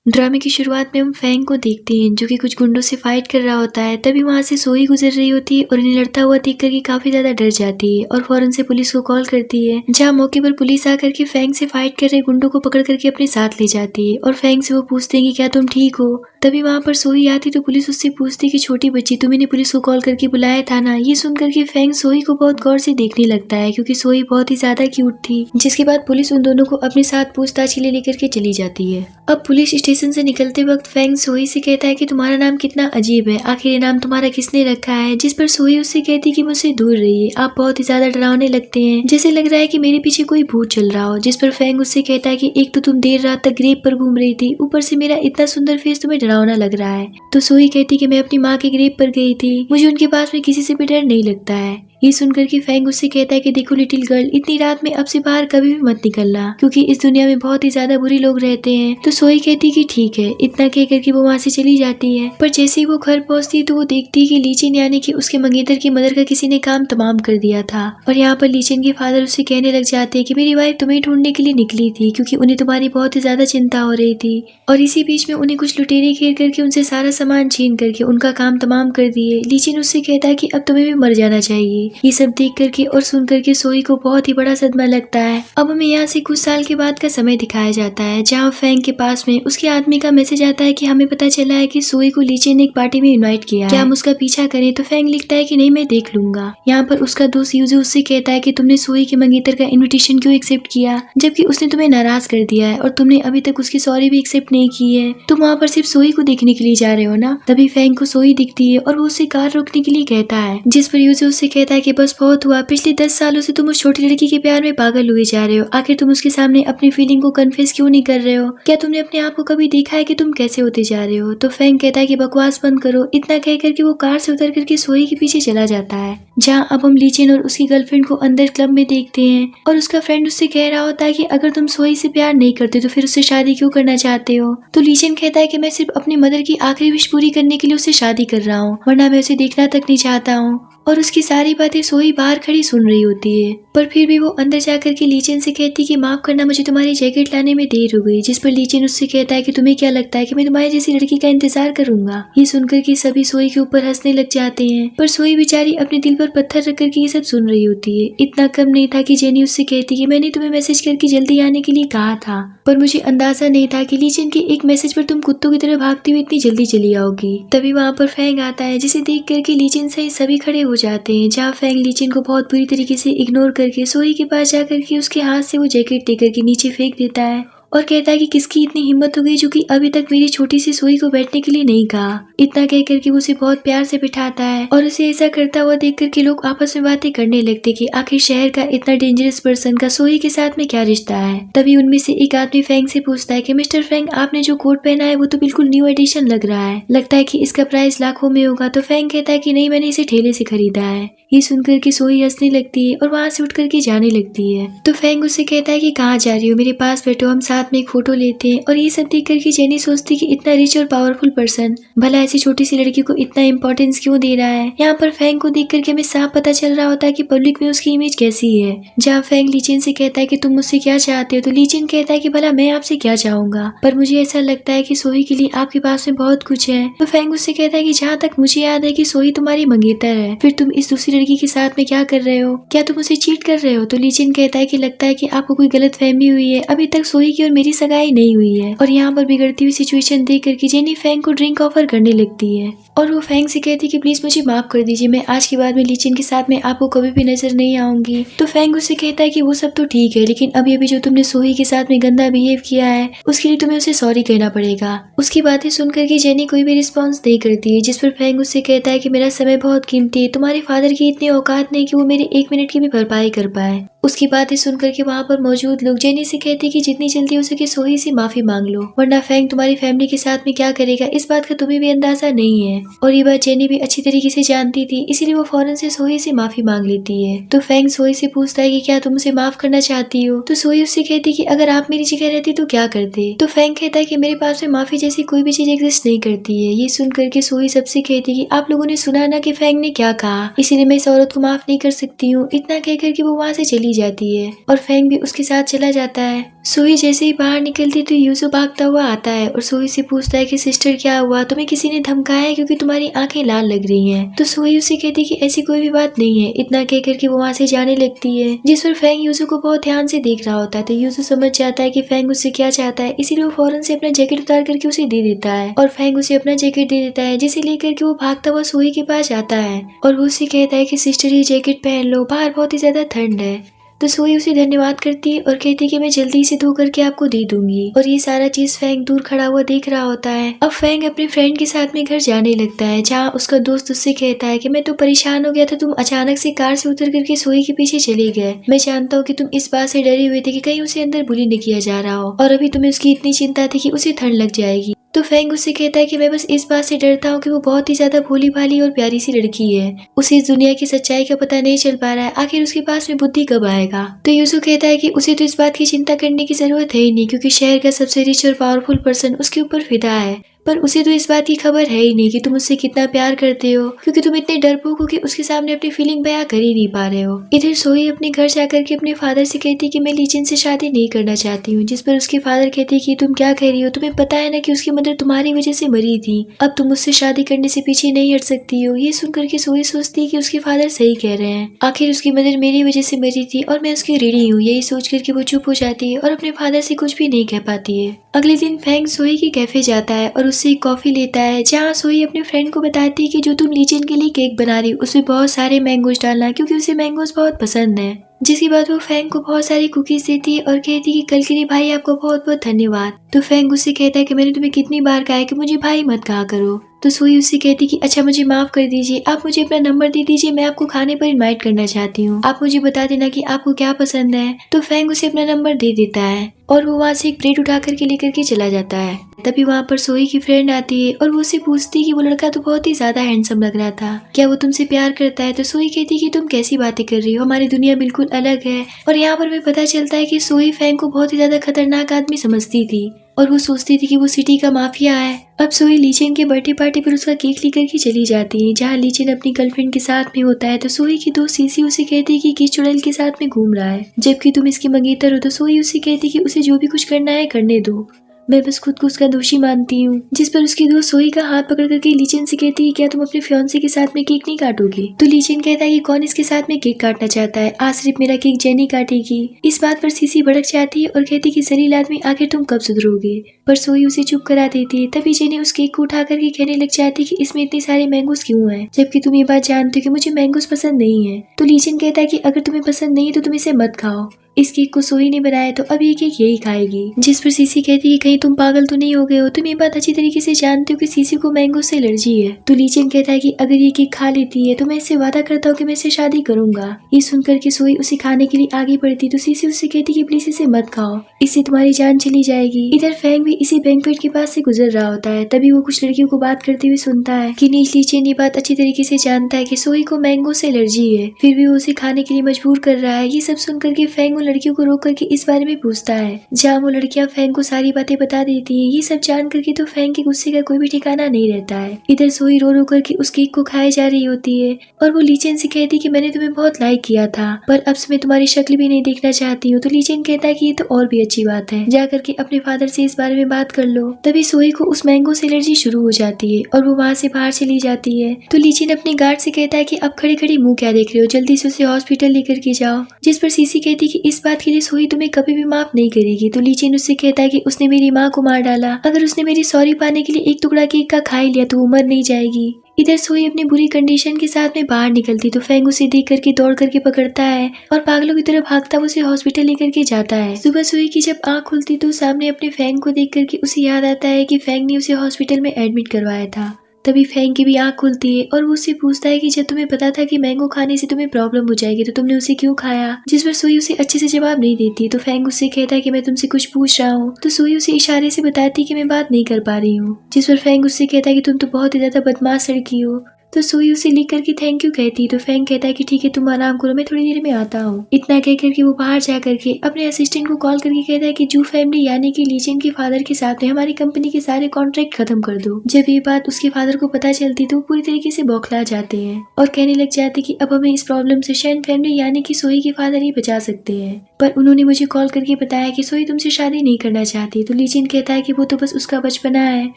ड्रामे की शुरुआत में हम फैंग को देखते हैं जो कि कुछ गुंडों से फाइट कर रहा होता है। तभी वहाँ से सोई गुजर रही होती है और इन्हें लड़ता हुआ देख करके काफी ज्यादा डर जाती है और फौरन से पुलिस को कॉल करती है, जहाँ मौके पर पुलिस आकर के फैंग से फाइट कर रहे गुंडों को पकड़ करके अपने साथ ले जाती है और फैंग से वो पूछते हैं कि क्या तुम ठीक हो। तभी वहाँ पर सोई आती तो पुलिस उससे पूछती कि छोटी बच्ची, तुम्हें पुलिस को कॉल करके बुलाया था ना। ये सुन करके फैंग सोई को बहुत गौर से देखने लगता है क्योंकि सोई बहुत ही ज्यादा क्यूट थी। जिसके बाद पुलिस उन दोनों को अपने साथ पूछताछ के लिए लेकर के चली जाती है। अब पुलिस स्टेशन से निकलते वक्त फैंग सोई से कहता है कि तुम्हारा नाम कितना अजीब है, आखिर ये नाम तुम्हारा किसने रखा है। जिस पर सोई उससे कहती कि मुझसे दूर रहिए, आप बहुत ही ज्यादा डरावने लगते हैं, जैसे लग रहा है कि मेरे पीछे कोई भूत चल रहा हो। जिस पर फैंग उससे कहता है कि एक तो तुम देर रात तक ग्रेव पर घूम रही थी, ऊपर से मेरा इतना सुंदर फेस तुम्हें डरावना लग रहा है। तो सोई कहती कि मैं अपनी माँ के ग्रेव पर गई थी, मुझे उनके पास में किसी से भी डर नहीं लगता है। ये सुनकर के फैंग उससे कहता है कि देखो लिटिल गर्ल, इतनी रात में अब से बाहर कभी भी मत निकलना क्योंकि इस दुनिया में बहुत ही ज्यादा बुरे लोग रहते हैं। तो सोई कहती कि ठीक है। इतना कह करके वो वहाँ से चली जाती है। पर जैसे ही वो घर पहुँचती है तो वो देखती है कि लीचेन यानी कि उसके मंगेतर की मदर का किसी ने काम तमाम कर दिया था। और यहाँ पर लीचेन के फादर उससे कहने लग जाते हैं कि मेरी वाइफ तुम्हें ढूंढने के लिए निकली थी क्योंकि उन्हें तुम्हारी बहुत ही ज्यादा चिंता हो रही थी। और इसी बीच में उन्हें कुछ लुटेरे घेर करके उनसे सारा सामान छीन करके उनका काम तमाम कर दिए। लीचेन उससे कहता है कि अब तुम्हें भी मर जाना चाहिए। ये सब देख करके और सुन करके सोई को बहुत ही बड़ा सदमा लगता है। अब हमें यहाँ से कुछ साल के बाद का समय दिखाया जाता है जहाँ फैंग के पास में उसके आदमी का मैसेज आता है कि हमें पता चला है कि सोई को लीचेन ने एक पार्टी में इनवाइट किया है, क्या हम उसका पीछा करें। तो फैंग लिखता है कि नहीं, मैं देख लूंगा। यहाँ पर उसका दोस्त यूजू उससे कहता है कि तुमने सोई के मंगेतर का इन्विटेशन क्यों एक्सेप्ट किया जबकि उसने तुम्हें नाराज कर दिया है और तुमने अभी तक उसकी सॉरी भी एक्सेप्ट नहीं की है। तुम वहाँ पर सिर्फ सोई को देखने के लिए जा रहे हो ना। तभी फैंग को सोई दिखती है और वो उससे कार रोकने के लिए कहता है, जिस पर यूजू उससे कहता है कि बस बहुत हुआ, पिछले 10 सालों से तुम उस छोटी लड़की के प्यार में पागल हुए जा रहे हो। आखिर तुम उसके सामने अपनी फीलिंग को कन्फेस क्यों नहीं कर रहे हो? क्या तुमने अपने आप को कभी देखा है कि तुम कैसे होते जा रहे हो? तो फैंग कहता है कि बकवास बंद करो। इतना कह करके वो कार से उतर करके सोई के पीछे चला जाता है, जहाँ अब हम लीचेन और उसकी गर्लफ्रेंड को अंदर क्लब में देखते हैं और उसका फ्रेंड उससे कह रहा होता है कि अगर तुम सोई से प्यार नहीं करते तो फिर उससे शादी क्यों करना चाहते हो। तो लीचेन कहता है कि मैं सिर्फ अपनी मदर की आखिरी विश पूरी करने के लिए उससे शादी कर रहा हूँ, वरना मैं उसे देखना तक नहीं चाहता हूँ। और उसकी सारी बातें सोई बाहर खड़ी सुन रही होती है, पर फिर भी वो अंदर जाकर के लीचेन से कहती कि माफ करना, मुझे तुम्हारी जैकेट लाने में देर हो गई। जिस पर लीचेन उससे कहता है कि तुम्हें क्या लगता है कि मैं तुम्हारी जैसी लड़की का इंतजार करूंगा। ये सुनकर के सभी सोई के ऊपर हंसने लग जाते हैं, पर सोई बेचारी अपने दिल पर पत्थर रख करके ये सब सुन रही होती है। इतना कम नहीं था कि जेनी उससे कहती कि मैंने तुम्हें मैसेज करके जल्दी आने के लिए कहा था, पर मुझे अंदाजा नहीं था कि लीचेन के एक मैसेज पर तुम कुत्तों की तरह भागती हुई इतनी जल्दी चली आओगी। तभी वहाँ पर फैंग आता है, जिसे देख करके लीचेन सही सभी खड़े हो जाते हैं, जहाँ फैंग लीचेन को बहुत बुरी तरीके से इग्नोर करके सोई के पास जाकर के उसके हाथ से वो जैकेट लेकर के नीचे फेंक देता है और कहता है कि किसकी इतनी हिम्मत हो गई जो कि अभी तक मेरी छोटी सी सोई को बैठने के लिए नहीं कहा। इतना कह करके वो उसे बहुत प्यार से बिठाता है और उसे ऐसा करता हुआ देख करके लोग आपस में बातें करने लगते कि आखिर शहर का इतना डेंजरस पर्सन का सोई के साथ में क्या रिश्ता है। तभी उनमें से एक आदमी फैंग से पूछता है कि मिस्टर फैंग, आपने जो कोट पहना है वो तो बिल्कुल न्यू एडिशन लग रहा है, लगता है कि इसका प्राइस लाखों में होगा। तो फैंग कहता है कि नहीं, मैंने इसे ठेले से खरीदा है। ये सुनकर के सोई हंसने लगती है और वहाँ से उठ करके जाने लगती है। तो फैंग उससे कहता है कि कहाँ जा रही हो, मेरे पास बैठो, हम साथ में एक फोटो लेते हैं। और ये सब देख करके जेनी सोचती कि इतना रिच और पावरफुल पर्सन भला ऐसी छोटी सी लड़की को इतना इंपॉर्टेंस क्यों दे रहा है। यहाँ पर फैंग को देख करके हमें साफ पता चल रहा होता है कि पब्लिक में उसकी इमेज कैसी है। जहाँ फैंग लीचेन से कहता है कि तुम मुझसे क्या चाहते हो, तो लीचेन कहता है कि भला मैं आपसे क्या चाहूंगा, पर मुझे ऐसा लगता है कि सोई के लिए आपके पास में बहुत कुछ है। तो फैंग उससे कहता है कि जहाँ तक मुझे याद है कि सोई तुम्हारी मंगेतर है, फिर तुम इस दूसरी लड़की के साथ में क्या कर रहे हो, क्या तुम उसे चीट कर रहे हो। तो लीचेन कहता है कि लगता है कि आपको कोई गलत फहमी हुई है, अभी तक सोई की और मेरी सगाई नहीं हुई है। और यहाँ पर बिगड़ती हुई सिचुएशन देख करके जेनी फैंग को ड्रिंक ऑफर करने लगती है और वो फैंग से कहती कि प्लीज मुझे माफ कर दीजिए, मैं आज के बाद में लीचेन के साथ में आपको कभी भी नजर नहीं आऊंगी। तो फैंग उससे कहता है कि वो सब तो ठीक है, लेकिन अभी अभी जो तुमने सोई के साथ में गंदा बिहेव किया है उसके लिए तुम्हें उसे सॉरी कहना पड़ेगा। उसकी बातें सुनकर के जेनी कोई भी रिस्पॉन्स नहीं करती है, जिस पर फैंग उससे कहता है कि मेरा समय बहुत कीमती है, तुम्हारे फादर की इतनी औकात नहीं कि वो मेरे 1 मिनट की भी भरपाई कर पाए। उसकी बातें सुनकर के वहाँ पर मौजूद लोग जेनी से कहते कि जितनी जल्दी हो सके सोई से माफी मांग लो, वरना फैंग तुम्हारी फैमिली के साथ में क्या करेगा इस बात का तुम्हें भी अंदाजा नहीं है। और ये बात जेनी भी अच्छी तरीके से जानती थी, इसीलिए वो फौरन से सोई से माफी मांग लेती है। तो फैंग सोई से पूछता है कि क्या तुम उसे माफ करना चाहती हो। तो सोई उससे कहती कि अगर आप मेरी जगह रहती तो क्या करते। तो फैंग कहता है कि मेरे पास में माफी जैसी कोई भी चीज एग्जिस्ट नहीं करती है। ये सुन करके सोई सबसे कहती कि आप लोगों ने सुना ना कि फैंग ने क्या कहा, इसीलिए मैं इस औरत को माफ नहीं कर सकती हूँ। इतना कहकर के वो वहाँ से चली जाती है और फैंग भी उसके साथ चला जाता है। सोही जैसे ही बाहर निकलती तो यूसुफ भागता हुआ आता है और सोही से पूछता है कि सिस्टर क्या हुआ, तुम्हें किसी ने धमकाया है क्योंकि तुम्हारी आंखें लाल लग रही हैं। तो सोही उसे कहती है कि ऐसी कोई भी बात नहीं है। इतना कह करके वो वहाँ से जाने लगती है, जिस पर फेंग यूसुफ को बहुत ध्यान से देख रहा होता है। तो यूसुफ समझ जाता है कि फेंग उससे क्या चाहता है, इसीलिए वो फौरन से अपना जैकेट उतार करके उसे दे देता है और फेंग उसे अपना जैकेट दे देता है, जिसे लेकर के वो भागता हुआ सोही के पास जाता है और वो उसे कहता है कि सिस्टर ये जैकेट पहन लो, बाहर बहुत ही ज्यादा ठंड है। तो सोही उसे धन्यवाद करती है और कहती है कि मैं जल्दी से धो करके आपको दे दूंगी। और ये सारा चीज फेंग दूर खड़ा हुआ देख रहा होता है। अब फेंग अपने फ्रेंड के साथ में घर जाने लगता है, जहाँ उसका दोस्त उससे कहता है कि मैं तो परेशान हो गया था, तुम अचानक से कार से उतर करके सोही के पीछे चले गए। मैं जानता हूँ कि तुम इस बात से डरे हुए थे कि कहीं उसे अंदर बुली न किया जा रहा हो और अभी तुम्हें उसकी इतनी चिंता थी कि उसे ठंड लग जाएगी। तो फेंग उससे कहता है कि मैं बस इस बात से डरता हूँ कि वो बहुत ही ज्यादा भोली भाली और प्यारी सी लड़की है, उसे इस दुनिया की सच्चाई का पता नहीं चल पा रहा है, आखिर उसके पास में बुद्धि कब आएगा। तो यूसुफ कहता है कि उसे तो इस बात की चिंता करने की जरूरत है ही नहीं, क्योंकि शहर का सबसे रिच और पावरफुल पर्सन उसके ऊपर फिदा है। पर उसे तो इस बात की खबर है ही नहीं कि तुम उससे कितना प्यार करते हो, क्योंकि तुम इतने डरपोक हो कि उसके सामने अपनी फीलिंग बयां कर ही नहीं पा रहे हो। इधर सोही अपने घर जाकर के अपने फादर से कहती कि मैं लीचन से शादी नहीं करना चाहती हूँ, जिस पर उसके फादर कहते कि तुम क्या कह रही हो, तुम्हें पता है ना कि उसकी मदर तुम्हारी वजह से मरी थी, अब तुम उससे शादी करने से पीछे नहीं हट सकती हो। ये सुनकर के सोही सोचती है कि उसके फादर सही कह रहे हैं, आखिर उसकी मदर मेरी वजह से मरी थी और मैं उसकी रीढ़ी हूँ। यही सोच करके वो चुप हो जाती है और अपने फादर से कुछ भी नहीं कह पाती है। अगले दिन फेंग सोही के कैफे जाता है और उससे एक कॉफी लेता है, जहाँ सोही अपने फ्रेंड को बताती है कि जो तुम लीचन के लिए केक बना रही हो उसमें बहुत सारे मैंगोज डालना, क्योंकि उसे मैंगोज बहुत पसंद है। जिसके बाद वो फेंग को बहुत सारी कुकीज देती है और कहती है कि कल के लिए भाई आपको बहुत बहुत धन्यवाद। तो फेंग उससे कहता है कि मैंने तुम्हें कितनी बार कहा है कि मुझे भाई मत कहा करो। तो सोही उससे कहती कि अच्छा मुझे माफ कर दीजिए, आप मुझे अपना नंबर दे दीजिए, मैं आपको खाने पर इनवाइट करना चाहती हूँ, आप मुझे बता देना कि आपको क्या पसंद है। तो फेंग उसे अपना नंबर दे देता है और वो वहाँ से एक प्लेट उठा करके लेकर के चला जाता है। तभी वहाँ पर सोही की फ्रेंड आती है और वो उससे पूछती है कि वो लड़का तो बहुत ही ज्यादा हैंडसम लग रहा था, क्या वो तुमसे प्यार करता है। तो सोही कहती है कि तुम कैसी बातें कर रही हो, हमारी दुनिया बिल्कुल अलग है। और यहाँ पर भी पता चलता है कि सोही फेंग को बहुत ही ज्यादा खतरनाक आदमी समझती थी और वो सोचती थी कि वो सिटी का माफिया है। अब सोही लीचन के बर्थडे पार्टी पर उसका केक लेकर के चली जाती है, जहाँ लीचन अपनी गर्लफ्रेंड के साथ में होता है। तो सोही की दोस्त सीसी उसे कहती है कि किस चुड़ैल के साथ में घूम रहा है, जबकि तुम इसकी मंगेतर हो। तो सोही उसे कहती कि उसे जो भी कुछ करना है करने दो, मैं बस खुद को उसका दोषी मानती हूँ। जिस पर उसकी दोस्त सोही का हाथ पकड़ करके लीचन से कहती है क्या तुम अपने फियांसे के साथ में केक नहीं काटोगे। तो लीचन कहता है कि कौन इसके साथ में केक काटना चाहता है, आज सिर्फ मेरा केक जेनी काटेगी। इस बात पर सीसी भड़क जाती है और कहती कि जलील आदमी आखिर तुम कब सुधरोगे, पर सोही उसे चुप करा देती है। तभी जेनी उस केक को उठा करके कहने लग जाती है कि इसमें इतने सारे मैंगोस क्यों हैं, जबकि तुम ये बात जानते हो कि मुझे मैंगोस पसंद नहीं है। तो लीचन कहता है कि अगर तुम्हें पसंद नहीं है तो तुम इसे मत खाओ, इस केक को सोही ने बनाया तो अब ये केक यही खाएगी। जिस पर सीसी कहती है कहीं तुम पागल तो नहीं हो गए हो, तुम ये बात अच्छी तरीके से जानते हो कि सीसी को मैंगो से एलर्जी है। तो लीचन कहता है कि अगर ये केक खा लेती है तो मैं इससे वादा करता हूँ कि मैं इससे शादी करूंगा। ये सुनकर के सोही उसे खाने के लिए आगे बढ़ती तो सीसी उससे कहती कि प्लीज इसे मत खाओ, इससे तुम्हारी जान चली जाएगी। इधर फेंग भी इसी बैंक्वेट के पास से गुजर रहा होता है, तभी वो कुछ लड़कियों को बात करते हुए सुनता है कि लीचन ये बात अच्छी तरीके से जानता है कि सोही को मैंगो से एलर्जी है, फिर भी वो उसे खाने के लिए मजबूर कर रहा है। ये सब सुन करके फेंग लड़कियों को रोक करके इस बारे में पूछता है, जहाँ वो लड़कियां फेंग को सारी बातें बता देती हैं। ये सब जान करके तो फेंग के गुस्से का कोई भी ठिकाना नहीं रहता है। इधर सोही रो रो करके उस केक को खाए जा रही होती है और वो लीचन से कहती कि मैंने तुम्हें बहुत लाइक किया था, पर अब से मैं तुम्हारी शक्ल भी नहीं देखना चाहती हूँ। तो लीचन कहता है कि ये तो और भी अच्छी बात है, जा करके अपने फादर से इस बारे में बात कर लो। तभी सोही को उस मैंगो से एलर्जी शुरू हो जाती है और वो वहाँ से बाहर चली जाती है। तो लीचन अपने गार्ड से कहता है कि अब खड़ी खड़ी मुंह क्या देख रहे हो, जल्दी से उसे हॉस्पिटल लेकर के जाओ। जिस पर सीसी कहती कि इस बात के लिए सोही तुम्हें कभी भी माफ नहीं करेगी। तो लीचन उससे कहता है कि उसने मेरी माँ को मार डाला, अगर उसने मेरी सॉरी पाने के लिए एक टुकड़ा केक का खा ही लिया तो वो मर नहीं जाएगी। इधर सोही अपनी बुरी कंडीशन के साथ में बाहर निकलती तो फेंग उसे देख करके दौड़ करके पकड़ता है और पागलों की तरह भागता उसे हॉस्पिटल लेकर के जाता है। सुबह सोही की जब आंख खुलती तो सामने अपने फेंग को देख करके उसे याद आता है कि फेंग ने उसे हॉस्पिटल में एडमिट करवाया था। तभी फेंग की भी आंख खुलती है और वो उससे पूछता है कि जब तुम्हें पता था कि मैंगो खाने से तुम्हें प्रॉब्लम हो जाएगी तो तुमने उसे क्यों खाया। जिस पर सोही उसे अच्छे से जवाब नहीं देती तो फेंग उससे कहता है कि मैं तुमसे कुछ पूछ रहा हूँ। तो सोही उसे इशारे से बताती है कि मैं बात नहीं कर पा रही हूँ। जिस पर फेंग उससे कहता है कि तुम तो बहुत ही ज्यादा बदमाश लड़की हो। तो सोई उसे लिख करके थैंक यू कहती है। तो फैंग कहता है कि ठीक है तुम आराम करो, मैं थोड़ी देर में आता हूँ। इतना कह करके वो बाहर जा करके अपने असिस्टेंट को कॉल करके कहता है कि जू फैमिली यानी कि लीचेन के फादर के साथ में हमारी कंपनी के सारे कॉन्ट्रैक्ट खत्म कर दो। जब ये बात उसके फादर को पता चलती तो वो पूरी तरीके से बौखला जाते हैं और कहने लग जाते कि अब हमें इस प्रॉब्लम से शैन फैमिली यानी कि सोई के फादर ही बचा सकते हैं, पर उन्होंने मुझे कॉल करके बताया कि सोई तुमसे शादी नहीं करना चाहती। तो लीचेन कहता है कि वो तो बस उसका बचपना है।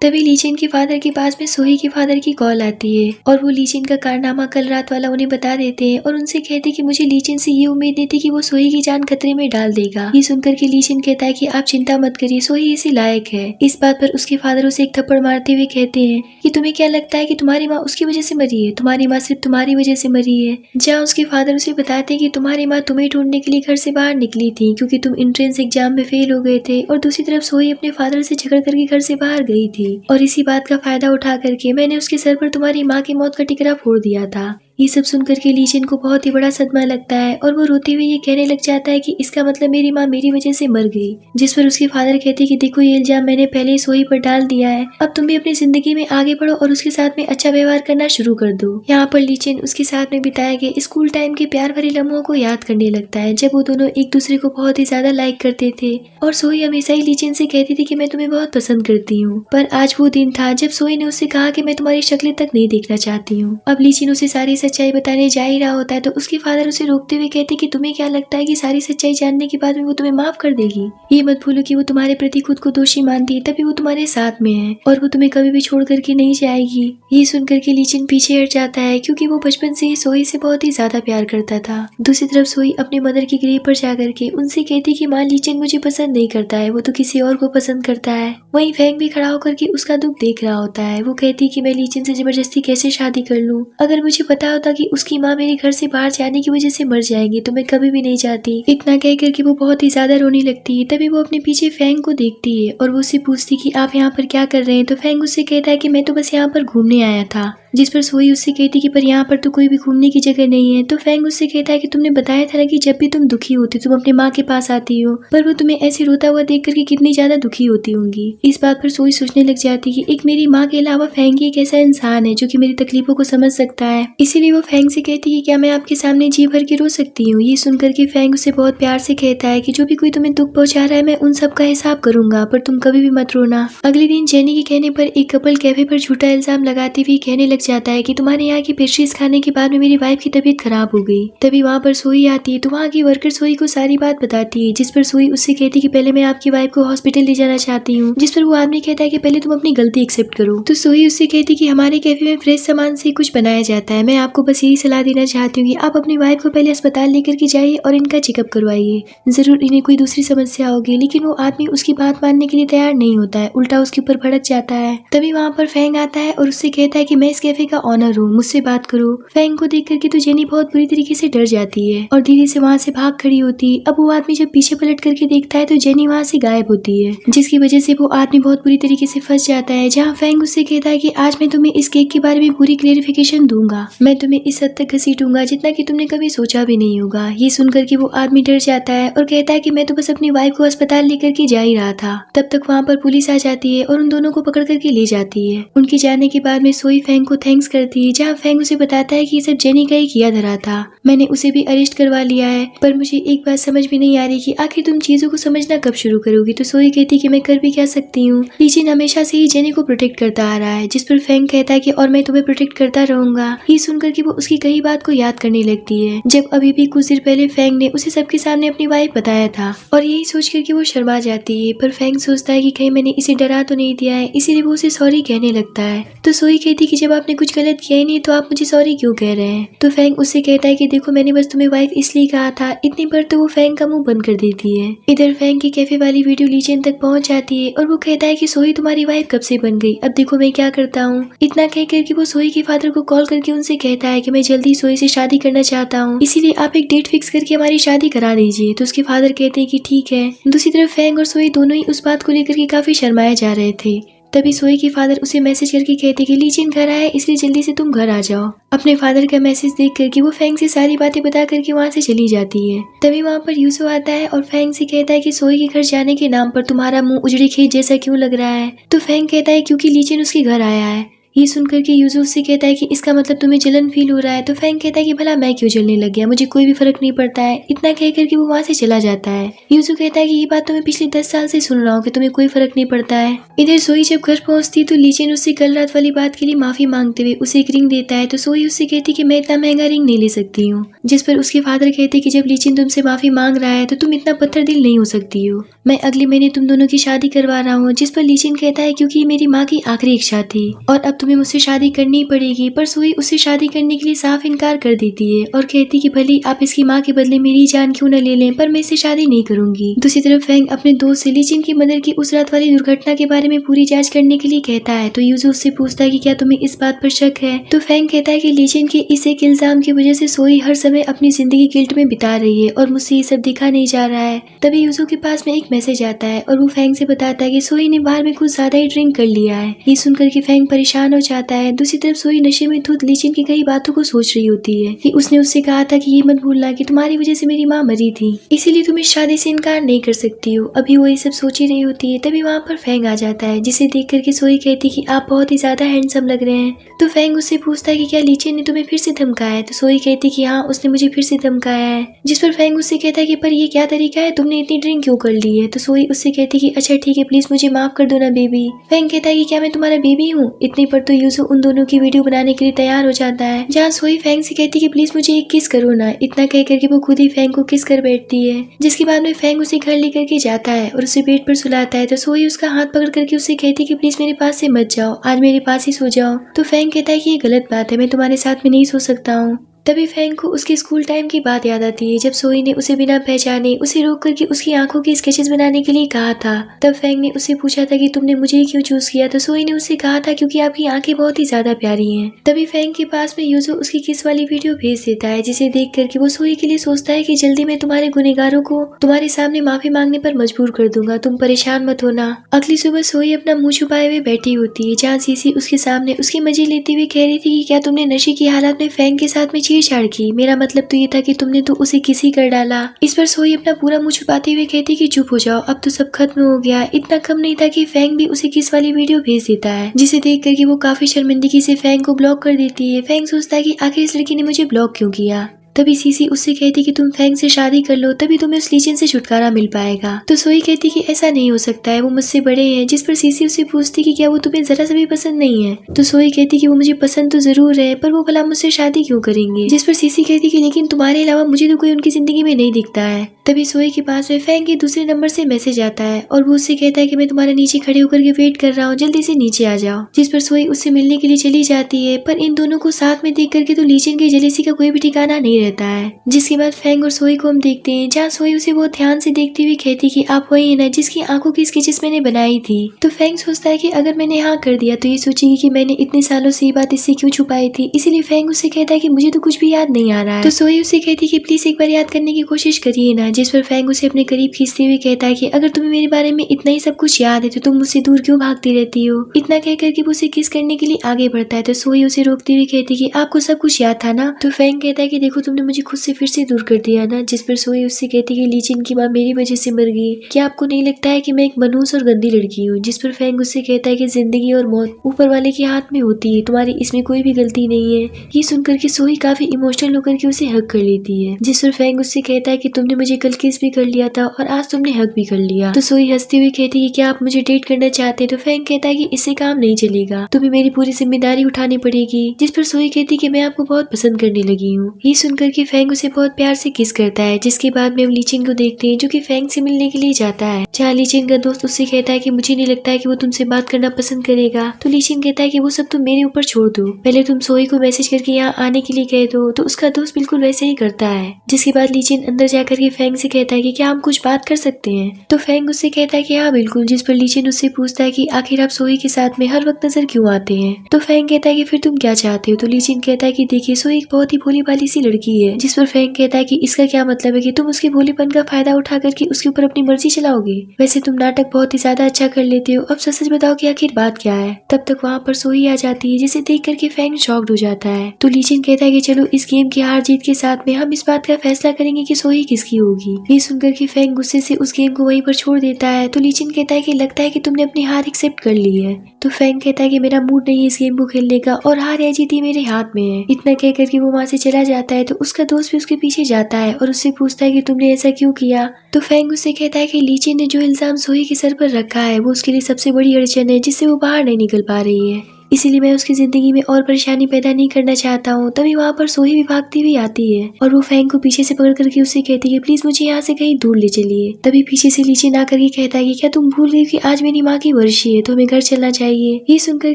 तभी लीचेन के फादर के पास में सोई के फादर की कॉल आती है और वो लीचेन का कारनामा कल रात वाला उन्हें बता देते हैं और उनसे कहते कि मुझे लीचेन से ये उम्मीद नहीं थी कि वो सोई की जान खतरे में डाल देगा। ये सुनकर के लीचेन कहता है कि आप चिंता मत करिए, सोई इसी लायक है। इस बात पर उसके फादर उसे एक थप्पड़ मारते हुए कहते हैं कि तुम्हें क्या लगता है कि तुम्हारी माँ उसकी वजह से मरी है? तुम्हारी माँ सिर्फ तुम्हारी वजह से मरी है। जहाँ उसके फादर उसे बताते कि तुम्हारी माँ तुम्हें ढूंढने के लिए घर से बाहर निकली थी क्योंकि तुम एंट्रेंस एग्जाम में फेल हो गए थे, और दूसरी तरफ सोई अपने फादर से झगड़ करके घर से बाहर गई थी और इसी बात का फायदा उठा करके मैंने उसके सर पर तुम्हारी माँ की मौत का टिकरा फोड़ दिया था। ये सब सुनकर के लीचेन को बहुत ही बड़ा सदमा लगता है और वो रोते हुए ये कहने लग जाता है कि इसका मतलब मेरी माँ मेरी वजह से मर गई। जिस पर उसके फादर कहते कि देखो ये इल्जाम मैंने पहले ही सोई पर डाल दिया है, अब तुम भी अपनी जिंदगी में आगे बढ़ो और उसके साथ में अच्छा व्यवहार करना शुरू कर दो। यहाँ पर लीचेन उसके साथ में बिताए गए स्कूल टाइम के प्यार भरे लम्हों को याद करने लगता है जब वो दोनों एक दूसरे को बहुत ही ज्यादा लाइक करते थे और सोई हमेशा ही लीचेन से कहती थी कि मैं तुम्हें बहुत पसंद करती हूँ। पर आज वो दिन था जब सोई ने उससे कहा कि मैं तुम्हारी शक्ल तक नहीं देखना चाहती हूँ। अब लीचेन उसे सारी सच्चाई बताने जा ही रहा होता है तो उसके फादर उसे रोकते हुए कहते कि तुम्हें क्या लगता है कि सारी सच्चाई जानने के बाद में वो तुम्हें माफ कर देगी? ये मत भूलो कि वो तुम्हारे प्रति खुद को दोषी मानती है, तभी वो तुम्हारे साथ में है और वो तुम्हें कभी भी छोड़ करके नहीं जाएगी। ये सुनकर के लीचेन पीछे हट जाता है क्योंकि वो बचपन से ही सोई से बहुत ही ज्यादा प्यार करता था। दूसरी तरफ सोई अपने मदर की ग्रेव पर जाकर के उनसे कहती कि माँ लीचेन मुझे पसंद नहीं करता है, वो तो किसी और को पसंद करता है। वहीं फैंग भी खड़ा होकर के उसका दुख देख रहा होता है। वो कहती कि मैं लीचेन से जबरदस्ती कैसे शादी कर लूं? अगर मुझे पता होता कि उसकी माँ मेरे घर से बाहर जाने की वजह से मर जाएंगी तो मैं कभी भी नहीं चाहती। इतना कह करके वो बहुत ही ज्यादा रोने लगती है। तभी वो अपने पीछे फैंग को देखती है और वो उससे पूछती कि आप यहाँ पर क्या कर रहे हैं? तो फैंग उससे कहता है कि मैं तो बस यहाँ पर घूमने आया था। जिस पर सोई उससे कहती कि पर यहाँ पर तो कोई भी घूमने की जगह नहीं है। तो फैंग उससे कहता है कि तुमने बताया था ना कि जब भी तुम दुखी होती तुम अपनी माँ के पास आती हो, पर वो तुम्हें ऐसे रोता हुआ देख करके कितनी ज्यादा दुखी होती होंगी। इस बात पर सोई सोचने लग जाती कि एक मेरी माँ के अलावा फैंग एक ऐसा इंसान है जो कि मेरी तकलीफों को समझ सकता है। इसीलिए वो फैंग से कहती कि क्या मैं आपके सामने जी भर के रो सकती हूँ? ये सुनकर के फैंग उसे बहुत प्यार से कहता है कि जो भी कोई तुम्हें दुख पहुंचा रहा है मैं उन सब का हिसाब करूंगा, पर तुम कभी भी मत रोना। अगले दिन जेनी के कहने पर एक कपल कैफे पर झूठा इल्जाम लगाते हुए कहने लग जाता है कि तुम्हारे यहाँ की पेस्ट्रीज खाने के बाद में मेरी वाइफ की तबीयत खराब हो गई। तभी वहाँ पर सोई आती है तो वहाँ की वर्कर सोई को सारी बात बताती है, जिस पर सोई उससे कहती कि पहले मैं आपकी वाइफ को हॉस्पिटल ले जाना चाहती हूँ। जिस पर वो आदमी कहता है कि पहले तुम अपनी गलती एक्सेप्ट करो। तो सोई उससे कहती कि हमारे कैफे में फ्रेश सामान से कुछ बनाया जाता है, मैं आपको बस यही सलाह देना चाहती हूँ कि आप अपनी वाइफ को पहले अस्पताल लेकर के जाइए और इनका चेकअप करवाइए, जरूर इन्हें कोई दूसरी समस्या होगी। लेकिन वो आदमी उसकी बात मानने के लिए तैयार नहीं होता है, उल्टा उसके ऊपर भड़क जाता है। तभी वहाँ पर फैंग आता है और उससे कहता है कि मैं इस कैफे का ऑनर हूँ, मुझसे बात करो। फैंग को देख करके तो जेनी बहुत बुरी तरीके से डर जाती है और धीरे से वहाँ से भाग खड़ी होती है। अब वो आदमी जब पीछे पलट करके देखता है तो जेनी वहाँ से गायब होती है, जिसकी वजह से वो आदमी बहुत बुरी तरीके से फंस जाता है। जहाँ फैंग उससे कहता है कि आज मैं तुम्हें इस केक के बारे में पूरी क्लेरिफिकेशन दूंगा, मैं तुम्हें इस हद तक घसीटूंगा जितना कि तुमने कभी सोचा भी नहीं होगा। ये सुनकर के वो आदमी डर जाता है और कहता है कि मैं तो बस अपनी वाइफ को अस्पताल लेकर के जा ही रहा था। तब तक वहाँ पर पुलिस आ जाती है और उन दोनों को पकड़ करके ले जाती है। उनके जाने के बाद में सोई फैंग को थैंक्स करती है, जहाँ फैंग उसे बताता है कि ये सब जेनी का ही किया धरा था, मैंने उसे भी अरेस्ट करवा लिया है। पर मुझे एक बात समझ में नहीं आ रही कि आखिर तुम चीजों को समझना कब शुरू करोगी? तो सोई कहती कि मैं कर भी क्या सकती हूँ, लीचेन हमेशा से ही जेनी को प्रोटेक्ट करता आ रहा है। जिस पर फैंग कहता है कि और मैं तुम्हें प्रोटेक्ट करता रहूंगा। ये सुनकर के वो उसकी कई बात को याद करने लगती है, जब अभी भी कुछ देर पहले फैंग ने उसे सबके सामने अपनी वाइफ बताया था, और यही सोच करके वो शर्मा जाती है। पर फैंग सोचता है कि कहीं मैंने इसे डरा तो नहीं दिया है, इसीलिए वो उसे सॉरी कहने लगता है। तो सोई कहती कि जब आपने कुछ गलत किया ही नहीं तो आप मुझे सॉरी क्यों कह रहे हैं? तो फैंग उससे कहता है कि देखो मैंने बस तुम्हें वाइफ इसलिए कहा था। इतनी पर तो वो फैंग का मुंह बंद कर देती है। इधर फैंग की कैफे वाली वीडियो लीचेन तक पहुंच जाती है और वो कहता है कि सोई तुम्हारी वाइफ कब से बन गई, अब देखो मैं क्या करता हूँ। इतना कह करके वो सोई के फादर को कॉल करके उनसे कहता है कि मैं जल्दी सोई से शादी करना चाहता हूँ, इसीलिए आप एक डेट फिक्स करके हमारी शादी करा दीजिए। तो उसके फादर कहते हैं कि ठीक है। दूसरी तरफ फैंग और सोई दोनों ही उस बात को लेकर के काफी शर्माए जा रहे थे। तभी सोई के फादर उसे मैसेज करके कहते कि लीचेन घर आया इसलिए जल्दी से तुम घर आ जाओ। अपने फादर का मैसेज देख करके वो फैंग से सारी बातें बता करके वहाँ से चली जाती है। तभी वहाँ पर यूसो आता है और फैंग से कहता है कि सोई के घर जाने के नाम पर तुम्हारा मुंह उजड़े खेत जैसा क्यों लग रहा है? तो फैंग कहता है क्योंकि लीचेन उसके घर आया है। ये सुनकर के यूजू उससे कहता है कि इसका मतलब तुम्हें जलन फील हो रहा है। तो फैंग कहता है कि भला मैं क्यों जलने लग गया, मुझे कोई भी फर्क नहीं पड़ता है। इतना कह करके वो वहाँ से चला जाता है। यूजू कहता है कि ये बात तो मैं पिछले 10 साल से सुन रहा हूँ कि तुम्हें कोई फर्क नहीं पड़ता है। इधर सोई जब घर पहुंचती तो लीचेन उससे कल रात वाली बात के लिए माफी मांगते हुए उसे एक रिंग देता है। तो सोई उससे कहती कि मैं इतना महंगा रिंग नहीं ले सकती हूँ। जिस पर उसके फादर कहते कि जब लीचेन तुमसे माफी मांग रहा है तो तुम इतना पत्थर दिल नहीं हो सकती हो। मैं अगले महीने तुम दोनों की शादी करवा रहा हूँ। जिस पर लीचेन कहता है क्योंकि ये मेरी माँ की आखिरी इच्छा थी और अब तुम्हें मुझसे शादी करनी पड़ेगी। पर सोई उससे शादी करने के लिए साफ इनकार कर देती है और कहती कि भले आप इसकी माँ के बदले मेरी जान क्यों न ले लें, पर मैं इससे शादी नहीं करूंगी। दूसरी तरफ फैंग अपने दोस्त से लीचेन की मदर की उस रात वाली दुर्घटना के बारे में पूरी जांच करने के लिए कहता है। तो यूजू उससे पूछता है कि क्या तुम्हें इस बात पर शक है। तो फैंग कहता है कि लीचेन के इस एक इल्जाम की वजह से सोई हर समय अपनी जिंदगी गिल्ट में बिता रही है और मुझसे ये सब दिखा नहीं जा रहा है। तभी यूजू के पास में एक मैसेज आता है और वो फैंग से बताता है कि सोई ने बाहर में कुछ ज्यादा ही ड्रिंक कर लिया है। ये सुनकर के फैंग परेशान हो जाता है। दूसरी तरफ सोई नशे में धुत लीचेन की कई बातों को सोच रही होती है कि उसने उससे कहा था कि ये मत भूलना कि तुम्हारी वजह से मेरी माँ मरी थी, इसीलिए तुम इस शादी से इनकार नहीं कर सकती हो। अभी वो ये सब सोच ही रही होती है तभी वहाँ पर फैंग आ जाता है, जिसे देख करके सोई कहती कि आप बहुत ही ज्यादा हैंडसम लग रहे हैं। तो फैंग उससे पूछता है कि क्या लीचेन ने तुम्हें फिर से धमकाया है। तो सोई कहती कि हाँ, उसने मुझे फिर से धमकाया है। जिस पर फैंग उससे कहता है कि पर ये क्या तरीका है, तुमने इतनी ड्रिंक क्यों कर ली है। तो सोई उससे कहती कि अच्छा ठीक है, प्लीज मुझे माफ कर दो ना बेबी। फैंग कहता है कि क्या मैं तुम्हारा बेबी हूँ। इतने पर तो यूजू उन दोनों की वीडियो बनाने के लिए तैयार हो जाता है, जहाँ सोई फैंग से कहती कि प्लीज मुझे एक किस करो ना। इतना कह करके वो खुद ही फैंग को किस कर बैठती है, जिसके बाद में फैंग उसे घर लेकर के जाता है और उसे बेड पर सुलाता है। तो सोई उसका हाथ पकड़ करके उससे कहती कि प्लीज मेरे पास से मत जाओ, आज मेरे पास ही सो जाओ। तो फैंग कहता है कि ये गलत बात है, मैं तुम्हारे साथ में नहीं सो सकता हूँ। तभी फैंग को उसके स्कूल टाइम की बात याद आती है, जब सोई ने उसे बिना पहचाने उसे रोक करके उसकी आंखों की स्केचेस बनाने के लिए कहा था। तब फैंग ने उससे पूछा था कि तुमने मुझे क्यों चूज किया। तो सोई ने उससे कहा था क्योंकि आपकी आंखें बहुत ही ज्यादा प्यारी हैं। तभी फैंग के पास में यूजू उसकी किस वाली वीडियो भेज देता है, जिसे देख करके वो सोई के लिए सोचता है कि जल्दी मैं तुम्हारे गुनहगारों को तुम्हारे सामने माफी मांगने पर मजबूर कर दूंगा, तुम परेशान मत होना। अगली सुबह सोई अपना मुंह छुपाए हुए बैठी होती है, जहाँ सीसी उसके सामने उसके मजे लेते हुए कह रही थी कि क्या तुमने नशे की हालत में फैंग के साथ में छेड़छाड़ की। मेरा मतलब तो ये था कि तुमने तो उसे किस ही कर डाला। इस पर सोई अपना पूरा मुंह छुपाते हुए कहती कि चुप हो जाओ, अब तो सब खत्म हो गया। इतना कम नहीं था कि फैंग भी उसे किस वाली वीडियो भेज देता है, जिसे देख करके वो काफी शर्मिंदगी से फैंग को ब्लॉक कर देती है। फैंग सोचता है कि आखिर इस लड़की ने मुझे ब्लॉक क्यों किया। तभी सीसी उससे कहती कि तुम फैंग से शादी कर लो, तभी तुम्हें उस लीचेन से छुटकारा मिल पाएगा। तो सोई कहती कि ऐसा नहीं हो सकता है, वो मुझसे बड़े हैं। जिस पर सीसी उससे पूछती कि क्या वो तुम्हें जरा सा भी पसंद नहीं है। तो सोई कहती कि वो मुझे पसंद तो जरूर है, पर वो भला मुझसे शादी क्यों करेंगे। जिस पर सीसी कहती कि लेकिन तुम्हारे अलावा मुझे तो कोई उनकी जिंदगी में नहीं दिखता है। तभी सोई के पास में फैंग के दूसरे नंबर से मैसेज आता है और वो उससे कहता है कि मैं तुम्हारे नीचे खड़े होकर के वेट कर रहा हूँ, जल्दी से नीचे आ जाओ। जिस पर सोई उससे मिलने के लिए चली जाती है, पर इन दोनों को साथ में देख करके तो लीचेन की जेलेसी का कोई भी ठिकाना नहीं रहता है। जिसके बाद फैंग और सोई को हम देखते हैं, जहाँ सोई उसे बहुत ध्यान से देखती हुई कहती कि आप वही है ना जिसकी आंखों की स्केचेस मैंने बनाई थी। तो फैंग सोचता है कि अगर मैंने हाँ कर दिया तो ये सोचेगी कि मैंने इतने सालों से ये बात इससे क्यों छुपाई थी, इसीलिए फैंग उससे कहता है कि मुझे तो कुछ भी याद नहीं आ रहा है। तो सोई उससे कहती कि प्लीज एक बार याद करने की कोशिश करिए ना। जिस पर फैंग उसे अपने करीब खींचते हुए कहता है कि अगर तुम्हें मेरे बारे में इतना ही सब कुछ याद है तो तुम मुझसे दूर क्यों भागती रहती हो। इतना कह करके वो उसे किस करने के लिए आगे बढ़ता है। तो सोई उसे रोकती हुई कहती कि आपको सब कुछ याद था ना। तो फैंग कहता है कि देखो तुमने मुझे खुद से फिर से दूर कर दिया ना। जिस पर सोई उससे कहती कि लीचेन की माँ मेरी वजह से मर गई, क्या आपको नहीं लगता है कि मैं एक मनहूस और गंदी लड़की हूँ। जिस पर फैंग उससे कहता है कि जिंदगी और मौत ऊपर वाले के हाथ में होती है, तुम्हारी इसमें कोई भी गलती नहीं है। ये सुनकर के सोई काफी इमोशनल होकर के उसे हक कर लेती है। जिस पर फैंग उससे कहता है कि तुमने मुझे कल किस भी कर लिया था और आज तुमने हक भी कर लिया। तो सोई हंसती हुई कहती कि क्या आप मुझे डेट करना चाहते हैं। तो फैंग कहता है कि इससे काम नहीं चलेगा, तुम्हें मेरी पूरी जिम्मेदारी उठानी पड़ेगी। जिस पर सोई कहती कि मैं आपको बहुत पसंद करने लगी हूँ। ये सुनकर के फैंग उसे बहुत प्यार से किस करता है। जिसके बाद में हम लीचेन को देखते हैं जो कि फैंग से मिलने के लिए जाता है, जहाँ लीचेन का दोस्त उससे कहता है कि मुझे नहीं लगता है कि वो तुमसे बात करना पसंद करेगा। तो लीचेन कहता है कि वो सब तुम मेरे ऊपर छोड़ दो, पहले तुम सोई को मैसेज करके यहाँ आने के लिए कह दो। तो उसका दोस्त बिल्कुल वैसे ही करता है। जिसके बाद लीचेन अंदर जाकर के फैंग से कहता है कि क्या हम कुछ बात कर सकते हैं। तो फैंग उससे कहता है कि हाँ बिल्कुल। जिस पर लीचेन उससे पूछता है कि आखिर आप सोई के साथ में हर वक्त नजर क्यों आते हैं। तो फैंग कहता है कि फिर तुम क्या चाहते हो। तो लीचेन कहता है कि देखिए सोई एक बहुत ही भोली भाली सी लड़की की है। जिस पर फैंग कहता है कि इसका क्या मतलब है कि तुम उसके भोलेपन का फायदा उठा करके उसके ऊपर अपनी मर्जी चलाओगे। वैसे तुम नाटक बहुत ही ज्यादा अच्छा कर लेते हो, अब सच बताओ कि आखिर बात क्या है। तब तक वहाँ पर सोई आ जाती है, जिसे देख करके फैंग शॉक्ड हो जाता है। तो लीचिन कहता है कि चलो इस गेम की हार जीत के साथ में हम इस बात का फैसला करेंगे कि सोई किसकी होगी। ये सुनकर के फैंग गुस्से से उस गेम को वहीं पर छोड़ देता है। तो लीचिन कहता है कि लगता है कि तुमने अपनी हार एक्सेप्ट कर ली है। तो फैंग कहता है कि मेरा मूड नहीं है इस गेम को खेलने का और हार या जीत मेरे हाथ में है। इतना कह करके वो वहाँ से चला जाता है। तो उसका दोस्त भी उसके पीछे जाता है और उससे पूछता है कि तुमने ऐसा क्यों किया। तो फैंग उससे कहता है कि लीची ने जो इल्जाम सोई के सर पर रखा है वो उसके लिए सबसे बड़ी अड़चन है, जिससे वो बाहर नहीं निकल पा रही है। इसीलिए मैं उसकी जिंदगी में और परेशानी पैदा नहीं करना चाहता हूँ। तभी वहाँ पर सोही भी भागती हुई आती है और वो फैंग को पीछे से पकड़ करके उससे कहती है प्लीज मुझे यहाँ से कहीं दूर ले चलिए। तभी पीछे से लीची ना करके कहता है कि क्या तुम भूल गई कि आज मेरी माँ की वर्षी है, तो हमें घर चलना चाहिए। ये सुनकर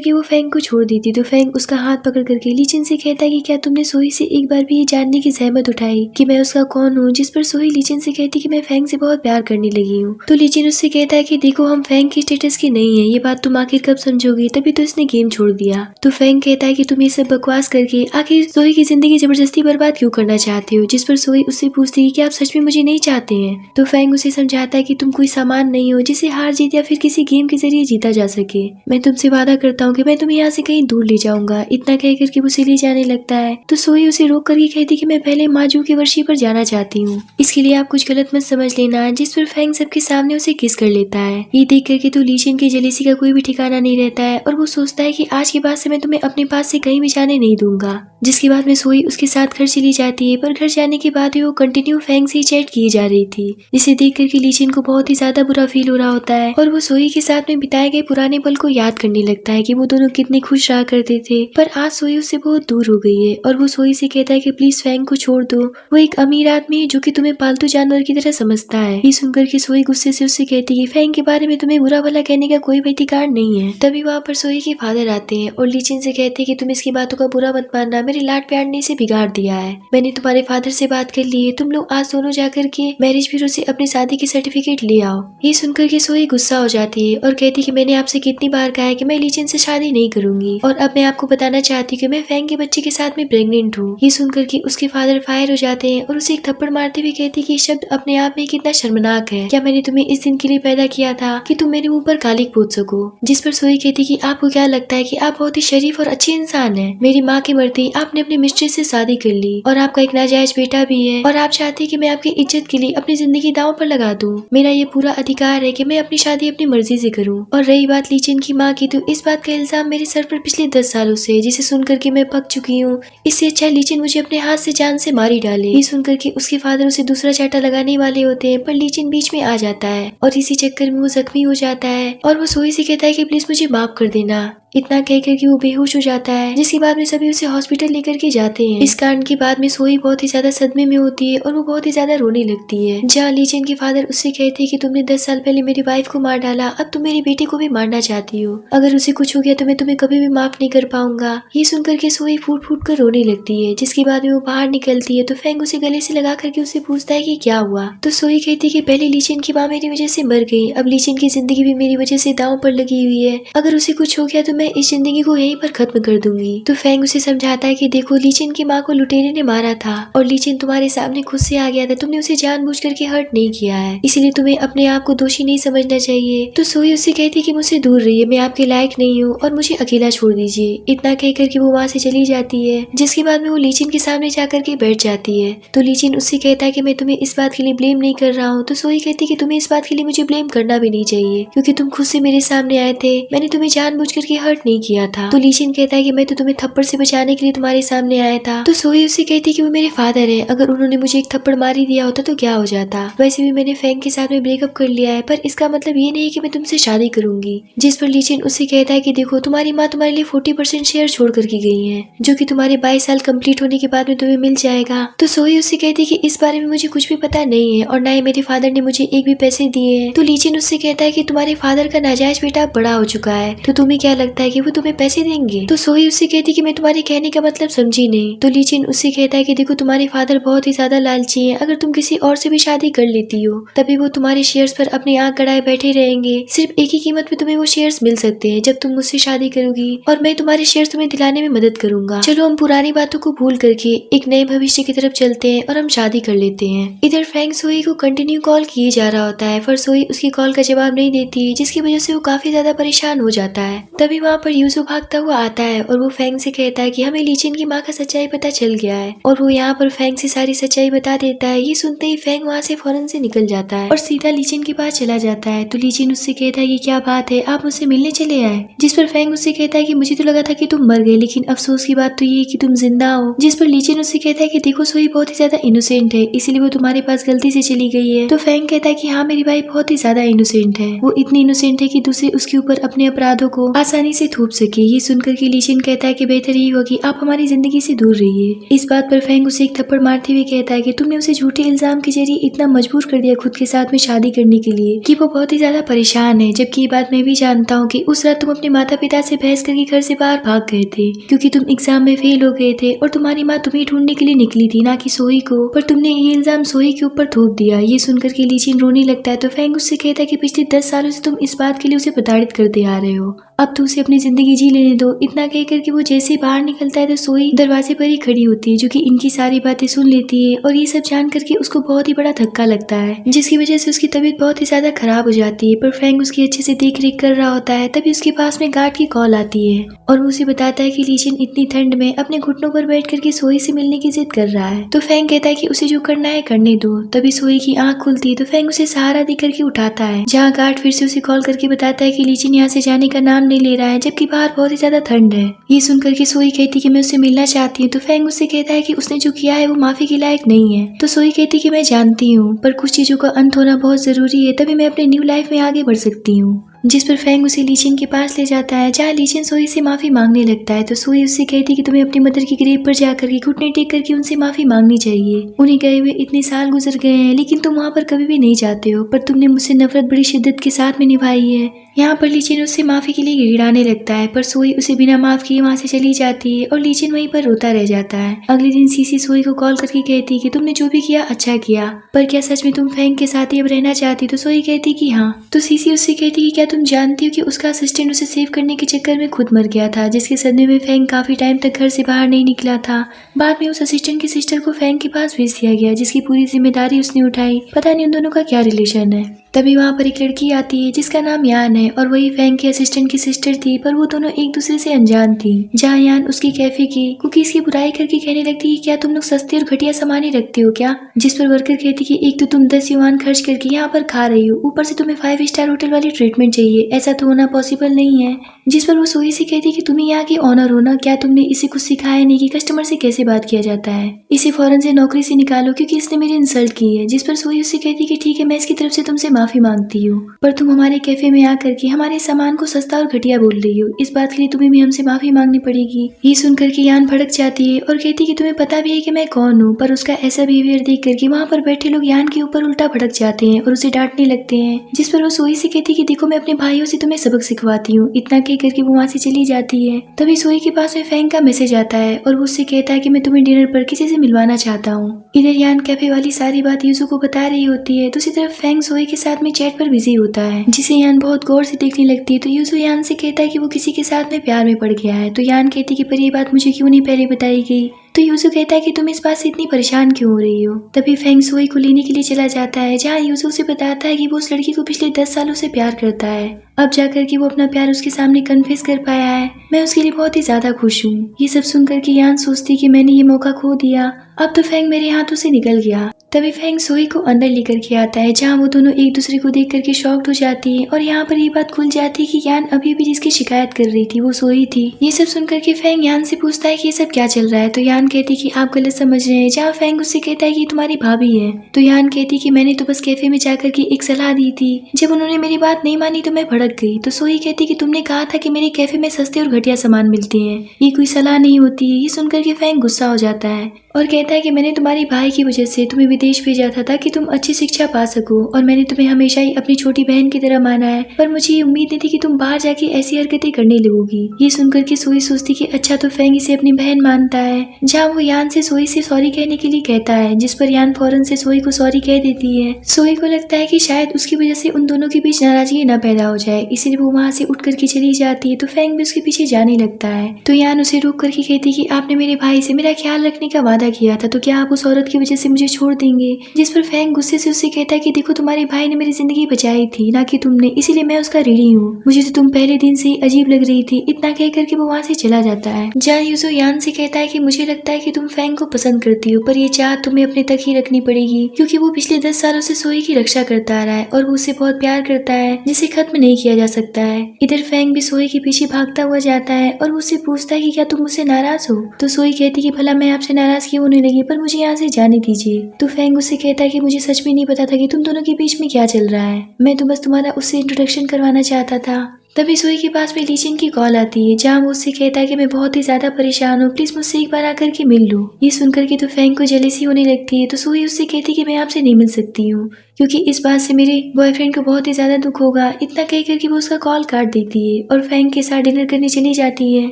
के वो फैंग को छोड़ देती। तो फैंग उसका हाथ पकड़ करके लीचिन से कहता है कि क्या तुमने सोही से एक बार भी ये जानने की जहमत उठाई कि मैं उसका कौन हूँ। जिस पर सोही लीचिन से कहती कि मैं फैंग से बहुत प्यार करने लगी हूँ। तो लीचिन उससे कहता है कि देखो हम फैंग की स्टेटस की नहीं है, ये बात तुम आखिर कब समझोगी। तभी तो इसने गेम छोड़ दिया। तो फैंग कहता है कि तुम ये सब बकवास करके आखिर सोही की जिंदगी जबरदस्ती बर्बाद क्यों करना चाहते हो। जिस पर सोही उससे पूछती है कि आप सच में मुझे नहीं चाहते हैं। तो फैंग उसे समझाता है कि तुम कोई सामान नहीं हो जिसे हार जीत या फिर किसी गेम के जरिए जीता जा सके। मैं तुमसे वादा करता हूँ कि मैं तुम्हें यहाँ से कहीं दूर ले जाऊंगा। इतना कह करके वो उसे ले जाने लगता है। तो सोही उसे रोक करके कहती कि मैं पहले माजू की वर्षी पर जाना चाहती हूँ, इसके लिए आप कुछ गलत मत समझ लेना। जिस पर फैंग सबके सामने उसे किस कर लेता है। ये देख करके तो लीचिन की जेलेसी का कोई भी ठिकाना नहीं रहता है और वो सोचता है कि आज के बाद से मैं तुम्हें अपने पास से कहीं भी जाने नहीं दूंगा। जिसके बाद में सोई उसके साथ घर चली जाती है। पर घर जाने के बाद वो कंटिन्यू फैंग से चैट की जा रही थी, जिसे देख करके लीचिन को बहुत ही ज्यादा बुरा फील हो रहा होता है और वो सोई के साथ में बिताए गए पुराने पल को याद करने लगता है कि वो दोनों कितने खुश रहा करते थे। पर आज सोई उससे बहुत दूर हो गई है और वो सोई से कहता है कि प्लीज फैंग को छोड़ दो, वो एक अमीर आदमी है जो कि तुम्हें पालतू जानवर की तरह समझता है। ये सुनकर के सोई गुस्से से उससे कहती है फैंग के बारे में तुम्हें बुरा भला कहने का कोई भी अधिकार नहीं है। तभी वहाँ पर सोई के फादर आते हैं और लीचिन से कहते हैं कि तुम इसकी बातों का बुरा मत मानना, मेरे लाड प्यार ने इसे बिगाड़ दिया है। मैंने तुम्हारे फादर से बात कर ली है, तुम लोग आज दोनों जाकर के मैरिज ब्यूरो से अपनी शादी की सर्टिफिकेट ले आओ। ये सुनकर के सोई गुस्सा हो जाती है और कहती कि मैंने आपसे कितनी बार कहा है कि मैं लीचिन से शादी नहीं करूंगी और अब मैं आपको बताना चाहती हूँ कि मैं फैंग के बच्चे के साथ में प्रेग्नेंट हूँ। ये सुनकर के उसके फादर फायर हो जाते हैं और उसे एक थप्पड़ मारते हुए कहती कि ये शब्द अपने आप में कितना शर्मनाक है। क्या मैंने तुम्हें इस दिन के लिए पैदा किया था कि तुम मेरे मुंह पर कालिक पोत सको। जिस पर सोई कहती कि आपको क्या लगता है कि आप बहुत ही शरीफ और अच्छे इंसान हैं। मेरी माँ के मरते आपने अपने मिस्ट्रेस से शादी कर ली और आपका एक नाजायज बेटा भी है और आप चाहती कि मैं आपकी इज्जत के लिए अपनी जिंदगी दांव पर लगा दूं। मेरा ये पूरा अधिकार है कि मैं अपनी शादी अपनी मर्जी से करूं। और रही बात लीचिन की माँ की, तो इस बात का इल्जाम मेरे सर पर पिछले 10 सालों से, जिसे सुनकर के मैं पक चुकी हूँ। इससे अच्छा लीचिन मुझे अपने हाथ से जान से मारी डाले। ये सुनकर के उसके फादर उसे दूसरा चाटा लगाने वाले होते हैं, पर लीचिन बीच में आ जाता है और इसी चक्कर में वो जख्मी हो जाता है और वो सोई से कहता है कि प्लीज मुझे माफ कर देना। इतना कहकर कि वो बेहोश हो जाता है, जिसके बाद में सभी उसे हॉस्पिटल लेकर के जाते हैं। इस कांड के बाद में सोई बहुत ही ज्यादा सदमे में होती है और वो बहुत ही ज्यादा रोने लगती है। जहाँ लीचिन के फादर उससे कहते हैं कि तुमने 10 साल पहले मेरी वाइफ को मार डाला, अब तुम मेरी बेटी को भी मारना चाहती हो। अगर उसे कुछ हो गया तो मैं तुम्हें कभी भी माफ नहीं कर पाऊंगा। ये सुनकर के सोई फूट फूट कर रोने लगती है। जिसके बाद में वो बाहर निकलती है तो फैंग उसे गले से लगा करके उससे पूछता है कि क्या हुआ। तो सोई कहती है कि पहले लीचिन की माँ मेरी वजह से मर गई, अब लीचिन की जिंदगी भी मेरी वजह से दांव पर लगी हुई है। अगर उसे कुछ हो गया तो मैं इस जिंदगी को यहीं पर खत्म कर दूंगी। तो फैंग उसे समझाता है कि देखो लीचिन की माँ को लुटेरे ने मारा था और लीचिन तुम्हारे सामने खुद से आ गया था, तुमने उसे जानबूझ करके हर्ट नहीं किया है, इसलिए तुम्हें अपने आप को दोषी नहीं समझना चाहिए। तो सोई उससे कहती कि मुझसे दूर रहिए, मैं आपके लायक नहीं हूँ और मुझे अकेला छोड़ दीजिए। इतना कहकर के वो वहाँ से चली जाती है। जिसके बाद में वो लीचिन के सामने जाकर के बैठ जाती है। तो लीचिन उससे कहता है कि मैं तुम्हें इस बात के लिए ब्लेम नहीं कर रहा हूँ। तो सोई कहती कि तुम्हें इस बात के लिए मुझे ब्लेम करना भी नहीं चाहिए, क्योंकि तुम खुद से मेरे सामने आए थे, मैंने तुम्हें जानबूझ करके हर्ट नहीं किया था। तो लीचिन कहता है कि मैं तो तुम्हें थप्पड़ से बचाने के लिए तुम्हारे सामने आया था। तो सोई उससे कहती कि वो मेरे फादर है, अगर उन्होंने मुझे एक थप्पड़ मारी दिया होता तो क्या हो जाता। वैसे भी मैंने फैंग के साथ में ब्रेकअप कर लिया है, पर इसका मतलब ये नहीं कि मैं तुमसे शादी करूंगी। जिस पर लीचिन उससे कहता है कि देखो तुम्हारी माँ तुम्हारे लिए 40% शेयर छोड़ करके गई है, जो कि तुम्हारे 22 साल कंप्लीट होने के बाद में तुम्हें मिल जाएगा। तो सोई उससे कहती है कि इस बारे में मुझे कुछ भी पता नहीं है और ना ही मेरे फादर ने मुझे एक भी पैसे दिए हैं। तो लीचिन उससे कहता है कि तुम्हारे फादर का नाजायज बेटा बड़ा हो चुका है, तो तुम्हें क्या लगता है कि वो तुम्हें पैसे देंगे। तो सोई उससे कहती कि मैं तुम्हारे कहने का मतलब समझी नहीं। तो लीचिन उससे कहता है कि देखो तुम्हारे फादर बहुत ही ज्यादा लालची है, अगर तुम किसी और से भी शादी कर लेती हो तभी वो तुम्हारे शेयर्स पर अपनी आंख गड़ाए बैठे रहेंगे। सिर्फ एक ही कीमत पे तुम्हें वो शेयर्स मिल सकते हैं जब तुम मुझसे शादी करोगी, और मैं तुम्हारे शेयर्स तुम्हें दिलाने में मदद करूंगा। चलो हम पुरानी बातों को भूल करके एक नए भविष्य की तरफ चलते हैं और हम शादी कर लेते हैं। इधर फैंग सोई को कंटिन्यू कॉल किए जा रहा होता है पर सोई उसकी कॉल का जवाब नहीं देती, जिसकी वजह से वो काफी ज्यादा परेशान हो जाता है। तभी वहाँ पर यूजो भागता हुआ आता है और वो फैंग से कहता है कि हमें लीचिन की माँ का सच्चाई पता चल गया है, और वो यहाँ पर फैंग से सारी सच्चाई बता देता है। ये सुनते ही फैंग वहाँ से फौरन से निकल जाता है और सीधा लीचिन के पास चला जाता है। तो लीचिन उससे कहता है कि क्या बात है, आप मुझसे मिलने चले आए। जिस पर फैंग उससे कहता है कि मुझे तो लगा था कि तुम मर गए, लेकिन अफसोस की बात तो ये है कि तुम जिंदा हो। जिस पर लीचिन उससे कहता है कि देखो सोई बहुत ही ज्यादा इनोसेंट है, इसलिए वो तुम्हारे पास गलती से चली गई है। तो फैंग कहता है कि हाँ मेरी भाई बहुत ही ज्यादा इनोसेंट है, वो इतनी इनोसेंट है कि दूसरे उसके ऊपर अपने अपराधों को आसानी से थोप सके। ये सुनकर के लीचिन कहता है कि बेहतर यही होगी आप हमारी जिंदगी से दूर रहिए। इस बात पर फैंग उसे एक थप्पड़ मारते हुए कहता है कि तुमने उसे झूठे इल्जाम के जरिए इतना मजबूर कर दिया खुद के साथ में शादी करने के लिए कि वो बहुत ही ज्यादा परेशान है। जबकि ये बात मैं भी जानता हूँ कि उस रात तुम अपने माता पिता से बहस करके घर से बाहर भाग गए थे क्योंकि तुम एग्जाम में फेल हो गए थे और तुम्हारी माँ तुम्हें ढूंढने के लिए निकली थी, ना कि सोई को। पर तुमने ये इल्जाम सोई के ऊपर थोप दिया। ये सुनकर के लीचिन रोने लगता है। तो फैंग उससे कहता है कि पिछले 10 सालों से तुम इस बात के लिए उसे प्रताड़ित करते आ रहे हो, अब तो उसे अपनी जिंदगी जी लेने दो। इतना कहकर के वो जैसे ही बाहर निकलता है तो सोई दरवाजे पर ही खड़ी होती है, जो कि इनकी सारी बातें सुन लेती है और ये सब जान करके उसको बहुत ही बड़ा धक्का लगता है, जिसकी वजह से उसकी तबीयत बहुत ही ज्यादा खराब हो जाती है। पर फैंग उसकी अच्छे से देख रेख कर रहा होता है। तभी उसके पास में गार्ड की कॉल आती है और वो उसे बताता है कि लीचिन इतनी ठंड में अपने घुटनों पर बैठ करके सोई से मिलने की जिद कर रहा है। तो फैंग कहता है कि उसे जो करना है करने दो। तभी सोई की आंख खुलती है तो फैंग उसे सहारा दे करके उठाता है, जहाँ गार्ड फिर से उसे कॉल करके बताता है कि लीचिन यहाँ से जाने का नाम नहीं ले रहा है, जबकि बाहर बहुत ही ज्यादा ठंड है। ये सुनकर के सोई कहती कि मैं उससे मिलना चाहती हूँ। तो फैंग उससे कहता है कि उसने जो किया है वो माफी के लायक नहीं है। तो सोई कहती कि मैं जानती हूँ, पर कुछ चीजों का अंत होना बहुत जरूरी है, तभी मैं अपने न्यू लाइफ में आगे बढ़ सकती हूँ। जिस पर फैंग उसे लीचिन के पास ले जाता है, जहाँ लीचिन सोई से माफी मांगने लगता है। तो सोई उससे कहती कि तुम्हें अपनी मदर की ग्रेव पर जाकर के घुटने टेक करके उनसे माफी मांगनी चाहिए। उन्हें गए हुए इतने साल गुजर गए हैं, लेकिन तुम वहाँ पर कभी भी नहीं जाते हो, पर तुमने मुझसे नफरत बड़ी शिद्दत के साथ में निभाई है। यहाँ पर लीचिन उससे माफी के लिए गिड़गिड़ाने लगता है, पर सोई उसे बिना माफ किए वहाँ से चली जाती है और लीचिन वहीं पर रोता रह जाता है। अगले दिन सीसी सोई को कॉल करके कहती कि तुमने जो भी किया अच्छा किया, पर क्या सच में तुम फैंग के साथ ही अब रहना चाहती? तो सोई कहती कि हाँ। तो सीसी उससे कहती कि क्या तुम जानती हो कि उसका असिस्टेंट उसे सेव करने के चक्कर में खुद मर गया था, जिसके सदमे में फैंग काफी टाइम तक घर से बाहर नहीं निकला था। बाद में उस असिस्टेंट की सिस्टर को फैंग के पास भेज दिया गया, जिसकी पूरी जिम्मेदारी उसने उठाई। पता नहीं उन दोनों का क्या रिलेशन है। तभी वहाँ पर एक लड़की आती है जिसका नाम यान है और वही फैंग के असिस्टेंट की सिस्टर थी, पर वो दोनों एक दूसरे से अनजान थी। जहाँ यान उसकी कैफे की कुकीज की बुराई करके कहने लगती है क्या तुम लोग सस्ते और घटिया सामान ही रखते हो क्या? जिस पर वर्कर कहती कि एक तो तुम 10 युआन खर्च करके यहाँ पर खा रही हो, ऊपर से तुम्हें 5 स्टार होटल वाली ट्रीटमेंट चाहिए, ऐसा तो होना पॉसिबल नहीं है। जिस पर वो सोई से कहती कि तुम्हें यहाँ के ऑनर हो ना, क्या तुमने इसे कुछ सिखाया नहीं कि कस्टमर से कैसे बात किया जाता है? इसे फौरन से नौकरी से निकालो क्योंकि इसने मेरी इंसल्ट की है। जिस पर सोई उससे कहती कि ठीक है, मैं इसकी तरफ से तुमसे माफी मांगती हूँ, पर तुम हमारे कैफे में आकर के हमारे सामान को सस्ता और घटिया बोल रही हो, इस बात के लिए तुम्हें भी हमसे माफी मांगनी पड़ेगी। ये सुनकर के यान भड़क जाती है और कहती कि तुम्हें पता भी है कि मैं कौन हूँ, पर उसका ऐसा बिहेवियर देख करके वहाँ पर बैठे लोग यान के ऊपर उल्टा भड़क जाते हैं और उसे डांटने लगते हैं। जिस पर वो सोई से कहती कि देखो मैं अपने भाइयों से तुम्हें सबक सिखवाती हूँ। इतना कह करके वो वहाँ से चली जाती है। तभी सोई के पास में फैंग का मैसेज आता है और वो उससे कहता है कि मैं तुम्हें डिनर पर किसी से मिलवाना चाहता हूँ। इधर यान कैफे वाली सारी बात यूजू को बता रही होती है, दूसरी तरफ फैंग सोई के साथ में चैट पर बिजी होता है, जिसे यान बहुत गौर से देखने लगती है। तो यूजू यान से कहता है कि वो किसी के साथ में प्यार में पड़ गया है। तो यान कहती कि पर ये बात मुझे क्यों नहीं पहले बताई गई? तो यूजू कहता है कि तुम इस बात से इतनी परेशान क्यों हो रही हो? तभी फैंग सोई को लेने के लिए चला जाता है, जहाँ यूजू से बताता है कि वो उस लड़की को पिछले 10 सालों से प्यार करता है। अब जाकर के वो अपना प्यार उसके सामने कन्फेस कर पाया है। मैं उसके लिए बहुत ही ज्यादा खुश हूँ। ये सब सुनकर के यान सोचती कि मैंने ये मौका खो दिया, अब तो फैंग मेरे हाथों से निकल गया। तभी फैंग सोई को अंदर लेकर के आता है, जहाँ वो दोनों एक दूसरे को देख करके शॉक्ड हो जाती है और यहाँ पर ये बात खुल जाती है कि यान अभी भी जिसकी शिकायत कर रही थी वो सोई थी। ये सब सुनकर के फैंग यान से पूछता है कि ये सब क्या चल रहा है। तो यान कहती कि आप गलत समझ रहे हैं। जहाँ फैंग उससे कहता है कि तुम्हारी भाभी है। तो यान कहती कि मैंने तो बस कैफे में जाकर के एक सलाह दी थी, जब उन्होंने मेरी बात नहीं मानी तो मैं भड़क गई। तो सोई कहती कि तुमने कहा था कि मेरे कैफे में सस्ते और घटिया सामान मिलते हैं, ये कोई सलाह नहीं होती। ये सुनकर के फैंग गुस्सा हो जाता है और कहता है कि मैंने तुम्हारे भाई की वजह से तुम्हें देश भेजा था ताकि तुम अच्छी शिक्षा पा सको, और मैंने तुम्हें हमेशा ही अपनी छोटी बहन की तरह माना है, पर मुझे ये उम्मीद नहीं थी कि तुम बाहर जाके ऐसी हरकतें करने लगोगी। ये सुनकर के सोई सोचती कि अच्छा तो फेंग इसे अपनी बहन मानता है। जहाँ वो यान से सोई से सॉरी कहने के लिए कहता है, जिस पर यान फौरन से सोई को सॉरी कह देती है। सोई को लगता है कि शायद उसकी वजह से उन दोनों के बीच नाराजगी न पैदा हो जाए, इसीलिए वो वहाँ से उठ करके चली जाती है। तो फेंग भी उसके पीछे जाने लगता है। तो यान उसे रोक करके कहती कि आपने मेरे भाई से मेरा ख्याल रखने का वादा किया था, तो क्या आप उस औरत की वजह से मुझे छोड़ देंगे? जिस पर फेंग गुस्से से उससे कहता है कि देखो तुम्हारे भाई ने मेरी जिंदगी बचाई थी, ना कि तुमने, इसीलिए मैं उसका ऋणी हूँ। मुझे तो तुम पहले दिन से ही अजीब लग रही थी। इतना कह करके वो वहाँ से चला जाता है। जहाँ यूजो यान से कहता है कि मुझे लगता है कि तुम फेंग को पसंद करती हो, पर ये चाहत तुम्हें अपने तक ही रखनी पड़ेगी, क्योंकि वो पिछले 10 सालों से सोई की रक्षा करता आ रहा है और वो उससे बहुत प्यार करता है, जिसे खत्म नहीं किया जा सकता है। इधर फेंग भी सोई के पीछे भागता हुआ जाता है और वो उससे पूछता है कि क्या तुम मुझसे नाराज हो? तो सोई कहती कि भला मैं आपसे नाराज क्यों होने लगी, पर मुझे यहाँ से जाने दीजिए। तो फेंग उससे कहता है कि मुझे सच में नहीं पता था कि तुम दोनों के बीच में क्या चल रहा है, मैं तो बस तुम्हारा उससे इंट्रोडक्शन करवाना चाहता था। तभी सोई के पास में लीचिन की कॉल आती है, जहाँ वो उससे कहता है कि मैं बहुत ही ज्यादा परेशान हूँ, प्लीज मुझसे एक बार आकर के मिल लो। ये सुनकर के तो फेंग को जेलसी होने लगती है। तो सोई उससे कहती है कि मैं आपसे नहीं मिल सकती हूँ, क्योंकि इस बात से मेरे बॉयफ्रेंड को बहुत ही ज्यादा दुख होगा। इतना कह करके वो उसका कॉल काट देती है और फेंग के साथ डिनर करने चली जाती है।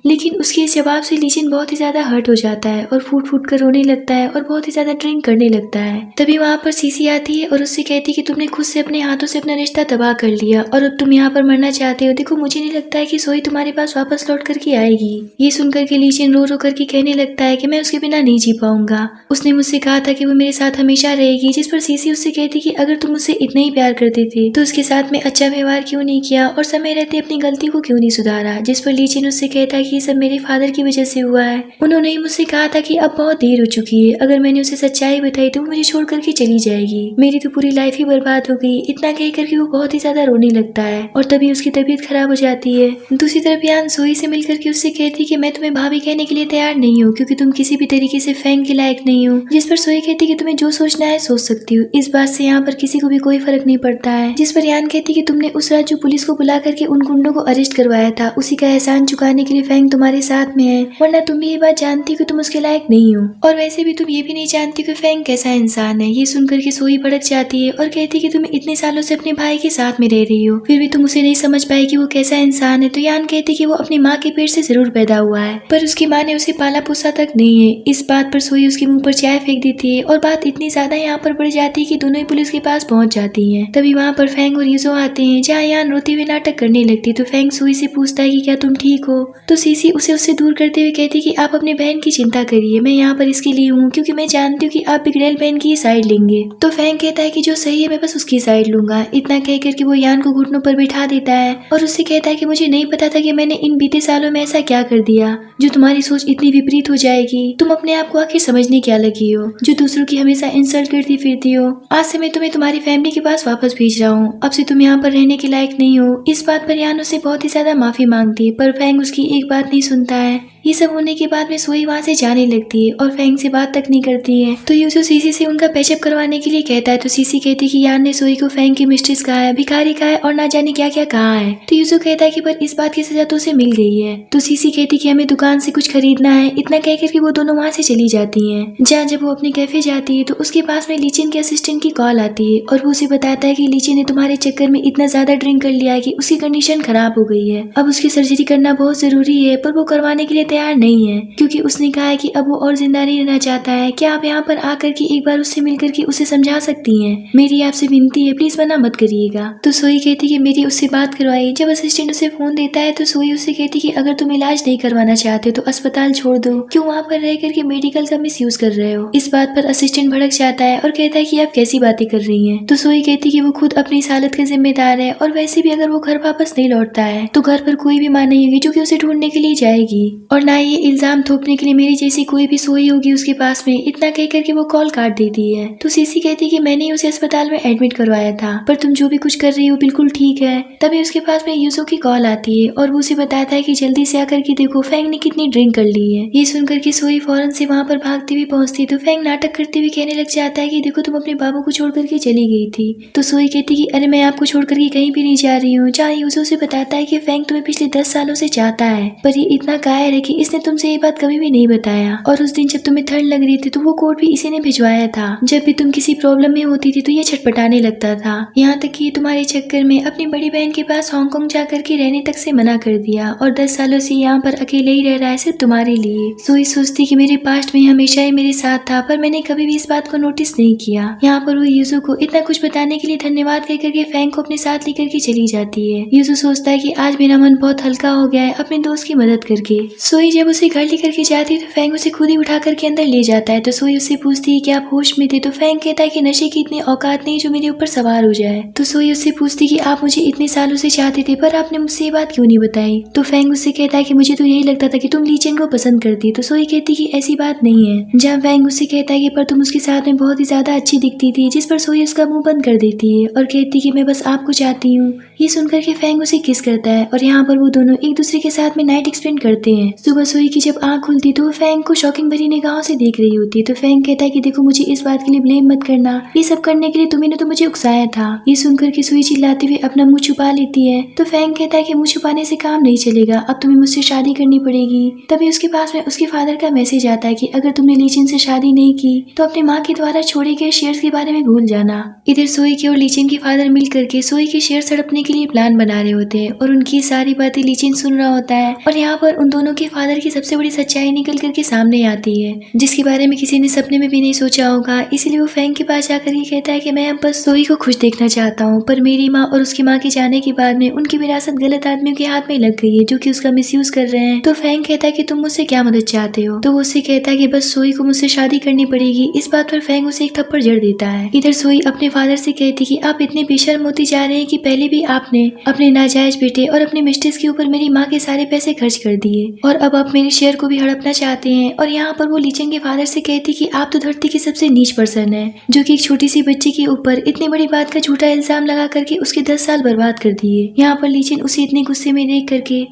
लेकिन उसके इस जवाब से लीचिन बहुत ही ज्यादा हर्ट हो जाता है और फूट फूट कर रोने लगता है और बहुत ही ज्यादा ड्रिंक करने लगता है। तभी वहाँ पर सीसी आती है और उससे कहती है कि तुमने खुद से अपने हाथों से अपना रिश्ता तबाह कर लिया और अब तुम यहाँ पर मरना चाहते हो। देखो मुझे नहीं लगता है कि सोई तुम्हारे पास वापस लौट करके आएगी। ये सुनकर के लीचिन रो रो करके कहने लगता है कि मैं उसके बिना नहीं जी पाऊंगा। उसने मुझसे कहा था कि वो मेरे साथ हमेशा रहेगी। जिस पर सीसी उससे कहती कि अगर तुम मुझसे इतना ही प्यार करते थे तो उसके साथ में अच्छा व्यवहार क्यों नहीं किया और समय रहते अपनी गलती को क्यों नहीं सुधारा। जिस पर लीचिन उससे कहता है कि ये सब मेरे फादर की वजह से हुआ है। उन्होंने ही मुझसे कहा था कि अब बहुत देर हो चुकी है, अगर मैंने उसे सच्चाई बताई तो वो मुझे छोड़ करके चली जाएगी, मेरी तो पूरी लाइफ ही बर्बाद हो गई। इतना कह करके वो बहुत ही ज्यादा रोने लगता है और तभी उसकी तबीयत खराब हो जाती है। दूसरी तरफ यान सोई से मिलकर के उससे कहती कि मैं तुम्हें भाभी कहने के लिए तैयार नहीं हूँ, क्योंकि तुम किसी भी तरीके से फेंग के लायक नहीं हो। जिस पर सोई कहती कि तुम्हें जो सोचना है सोच सकती हो, इस बात से यहाँ पर किसी को भी कोई फर्क नहीं पड़ता है। जिस पर यान कहती कि तुमने उस रात जो पुलिस को बुला करके उन गुंडों को अरेस्ट करवाया था, उसी का एहसान चुकाने के लिए फेंग तुम्हारे साथ में है, वरना तुम भी ये बात जानती कि तुम उसके लायक नहीं हो, और वैसे भी तुम ये भी नहीं जानती कि फेंग कैसा इंसान है। ये सुनकर के सोई भड़क जाती है और कहती कि तुम इतने सालों से अपने भाई के साथ में रह रही हो, फिर भी तुम उसे नहीं समझ पाई कि वो कैसा इंसान है। तो यान कहती कि वो अपनी माँ के पेट से जरूर पैदा हुआ है, पर उसकी माँ ने उसे पाला पोसा तक नहीं है। इस बात पर सोई उसके मुंह पर चाय फेंक देती है और बात इतनी ज्यादा यहाँ पर बढ़ जाती है कि दोनों ही पुलिस के पास पहुंच जाती हैं। तभी वहाँ पर फेंग और यूजो आते हैं, जहाँ यान रोते हुए नाटक करने लगती। तो फेंग सोई से पूछता है कि क्या तुम ठीक हो? तो सीसी उसे उससे दूर करते हुए कहती कि आप अपनी बहन की चिंता करिए, मैं यहाँ पर इसके लिए हूँ क्योंकि मैं जानती हूँ कि आप बिगड़ैल बहन की साइड लेंगे। तो फेंग कहता है कि जो सही है मैं बस उसकी साइड लूंगा। इतना कह करके वो यान को घुटनों पर बिठा देता है और उससे कहता है कि मुझे नहीं पता था कि मैंने इन बीते सालों में ऐसा क्या कर दिया जो तुम्हारी सोच इतनी विपरीत हो जाएगी। तुम अपने आप को आखिर समझने क्या लगी हो, जो दूसरों की हमेशा इंसल्ट करती फिरती हो। आज से मैं तुम्हें तुम्हारी फैमिली के पास वापस भेज रहा हूँ, अब से तुम यहाँ पर रहने के लायक नहीं हो। इस बात पर यान उससे बहुत ही ज्यादा माफी मांगती है, पर फेंग उसकी एक बात नहीं सुनता है। ये सब होने के बाद में सोई वहाँ से जाने लगती है और फेंग से बात तक नहीं करती है। तो यूजो सीसी से उनका पैचअप करवाने के लिए कहता है। तो सीसी कहती कि यान ने सोई को फेंग की मिस्ट्रेस कहा है, भिखारी कहा है और ना जाने क्या क्या कहा है। तो यूजो कहता है कि पर इस बात की सजा तो उसे मिल गई है। तो सीसी कहती कि हमें दुकान से कुछ खरीदना है। इतना कह करके वो दोनों वहाँ से चली जाती है। जहाँ जब वो अपने कैफे जाती है तो उसके पास में लीचिन के असिस्टेंट की कॉल आती है और वो उसे बताता है कि लीचिन ने तुम्हारे चक्कर में इतना ज्यादा ड्रिंक कर लिया है कि उसकी कंडीशन खराब हो गई है, अब उसकी सर्जरी करना बहुत जरूरी है, पर वो करवाने के लिए तैयार नहीं है क्योंकि उसने कहा है कि अब वो और जिंदा नहीं रहना चाहता है। क्या आप यहाँ पर आकर के एक बार उससे मिलकर के उसे समझा सकती हैं? मेरी आपसे विनती है, प्लीज मना मत करिएगा। तो सोई कहती कि मेरी उससे बात करवाई। जब असिस्टेंट उसे फोन देता है तो सोई उससे कहती कि अगर तुम इलाज नहीं करवाना चाहते तो अस्पताल छोड़ दो, क्यों वहाँ पर रह करके मेडिकल का मिसयूज कर रहे हो। इस बात पर असिस्टेंट भड़क जाता है और कहता है कि आप कैसी बातें कर रही हैं। तो सोई कहती कि वो खुद अपनी इस हालत का जिम्मेदार है और वैसे भी अगर वो घर वापस नहीं लौटता है तो घर पर कोई भी माँ नहीं होगी जो कि उसे ढूंढने के लिए जाएगी, और ना ये इल्जाम थोपने के लिए मेरी जैसी कोई भी सोई होगी उसके पास में। इतना कह करके वो कॉल काट देती है। तो सीसी कहती कि मैंने उसे अस्पताल में एडमिट करवाया था, पर तुम जो भी कुछ कर रही हो बिल्कुल ठीक है। तभी उसके पास में यूसो की कॉल आती है और वो उसे बताता है कि जल्दी से आकर के देखो फेंग ने कितनी ड्रिंक कर ली है। ये सुनकर के सोई फौरन से वहाँ पर भागती हुई पहुंचती। तो फेंग नाटक करते हुए कहने लग जाता है कि देखो तुम अपने बाबू को छोड़ करके चली गई थी। तो सोई कहती कि अरे मैं आपको छोड़ करके कहीं भी नहीं जा रही हूँ। जहाँ यूसो से बताता है कि फेंग तुम्हें पिछले 10 सालों से चाहता है, पर ये इतना कायर है कि इसने तुमसे ये बात कभी भी नहीं बताया, और उस दिन जब तुम्हें ठंड लग रही थी तो वो कोट भी इसी ने भिजवाया था। जब भी तुम किसी प्रॉब्लम में होती थी तो ये छटपटाने लगता था, यहाँ तक कि तुम्हारे चक्कर में अपनी बड़ी बहन के पास हांगकांग जाकर के रहने तक से मना कर दिया, और 10 सालों से यहाँ पर अकेले ही रह रहा है सिर्फ तुम्हारे लिए। सोई सोचती कि मेरे पास्ट में हमेशा ही मेरे साथ था, पर मैंने कभी भी इस बात को नोटिस नहीं किया। यहाँ पर वो यूजू को इतना कुछ बताने के लिए धन्यवाद कह करके फैंग को अपने साथ लेकर के चली जाती है। यूजू सोचता है कि आज मेरा मन बहुत हल्का हो गया है अपने दोस्त की मदद करके। सोई जब उसे घर लेकर के जाती है तो फैंग उसे खुद ही उठा करके अंदर ले जाता है। तो सोई उससे पूछती है कि आप होश में थे? तो फैंग कहता है कि नशे की इतनी औकात नहीं जो मेरे ऊपर सवार हो जाए। तो सोई उससे पूछती कि आप मुझे इतने सालों से चाहते थे, पर आपने मुझसे ये बात क्यों नहीं बताई? तो फैंग उससे कहता है कि मुझे तो यही लगता था कि तुम ली चेन को पसंद करती। तो सोई कहती कि ऐसी बात नहीं है। जहाँ फैंग उससे कहता है कि पर तुम उसके साथ में बहुत ही ज्यादा अच्छी दिखती थी, जिस पर सोई उसका मुंह बंद कर देती है और कहती कि मैं बस आपको चाहती हूँ। ये सुनकर के फैंग उसे किस करता है और यहाँ पर वो दोनों एक दूसरे के साथ में नाइट एक्सपेंड करते हैं। सुबह सोई की जब आंख खुलती तो वो फैंग को शॉकिंग भरी निगाहों से देख रही होती है। तो फैंग कहता है कि देखो, मुझे इस बात के लिए ब्लेम मत करना, ये सब करने के लिए तुम्हें तो मुझे उकसाया था। ये सुनकर के सोई चिल्लाते हुए अपना मुंह छुपा लेती है। तो फैंग कहता है कि मुंह छुपाने से काम नहीं चलेगा, अब तुम्हें मुझसे शादी करनी पड़ेगी। तभी उसके पास में उसके फादर का मैसेज आता है कि अगर तुमने लीचिन से शादी नहीं की तो अपने माँ के द्वारा छोड़े गए शेयर्स के बारे में भूल जाना। इधर सोई के और लीचिन के फादर मिल करके सोई के शेयर हड़पने के लिए प्लान बना रहे होते हैं और उनकी सारी बातें लीचिन सुन रहा होता है। और यहाँ पर उन दोनों के फादर की सबसे बड़ी सच्चाई निकल करके सामने आती है, जिसके बारे में किसी ने सपने में भी नहीं सोचा होगा। इसलिए वो फैंग के पास जाकर के कहता है कि मैं अब बस सोई को खुश देखना चाहता हूँ, पर मेरी माँ और उसकी माँ के जाने के बाद में उनकी विरासत गलत आदमियों के हाथ में लग गई है जो कि उसका मिसयूज कर रहे हैं। तो फैंग कहता है कि तुम मुझसे क्या मदद चाहते हो? तो वो उससे कहता है कि बस सोई को मुझसे शादी करनी पड़ेगी। इस बात पर फैंग उसे एक थप्पड़ जड़ देता है। इधर सोई अपने फादर से कहती कि आप इतने बेशर्म होती जा रहे हैं कि पहले भी आपने अपने नाजायज बेटे और अपने मिस्ट्रेस के ऊपर मेरी माँ के सारे पैसे खर्च कर दिए और अब आप मेरे शेयर को भी हड़पना चाहते हैं। और यहाँ पर वो लीचन के फादर से कहती कि आप तो धरती के सबसे नीच पर्सन है, जो कि एक छोटी सी बच्ची के ऊपर इतनी बड़ी बात का झूठा इल्जाम लगा करके उसके 10 साल बर्बाद कर दिए। यहाँ पर लीचन उसे इतने गुस्से में देख करके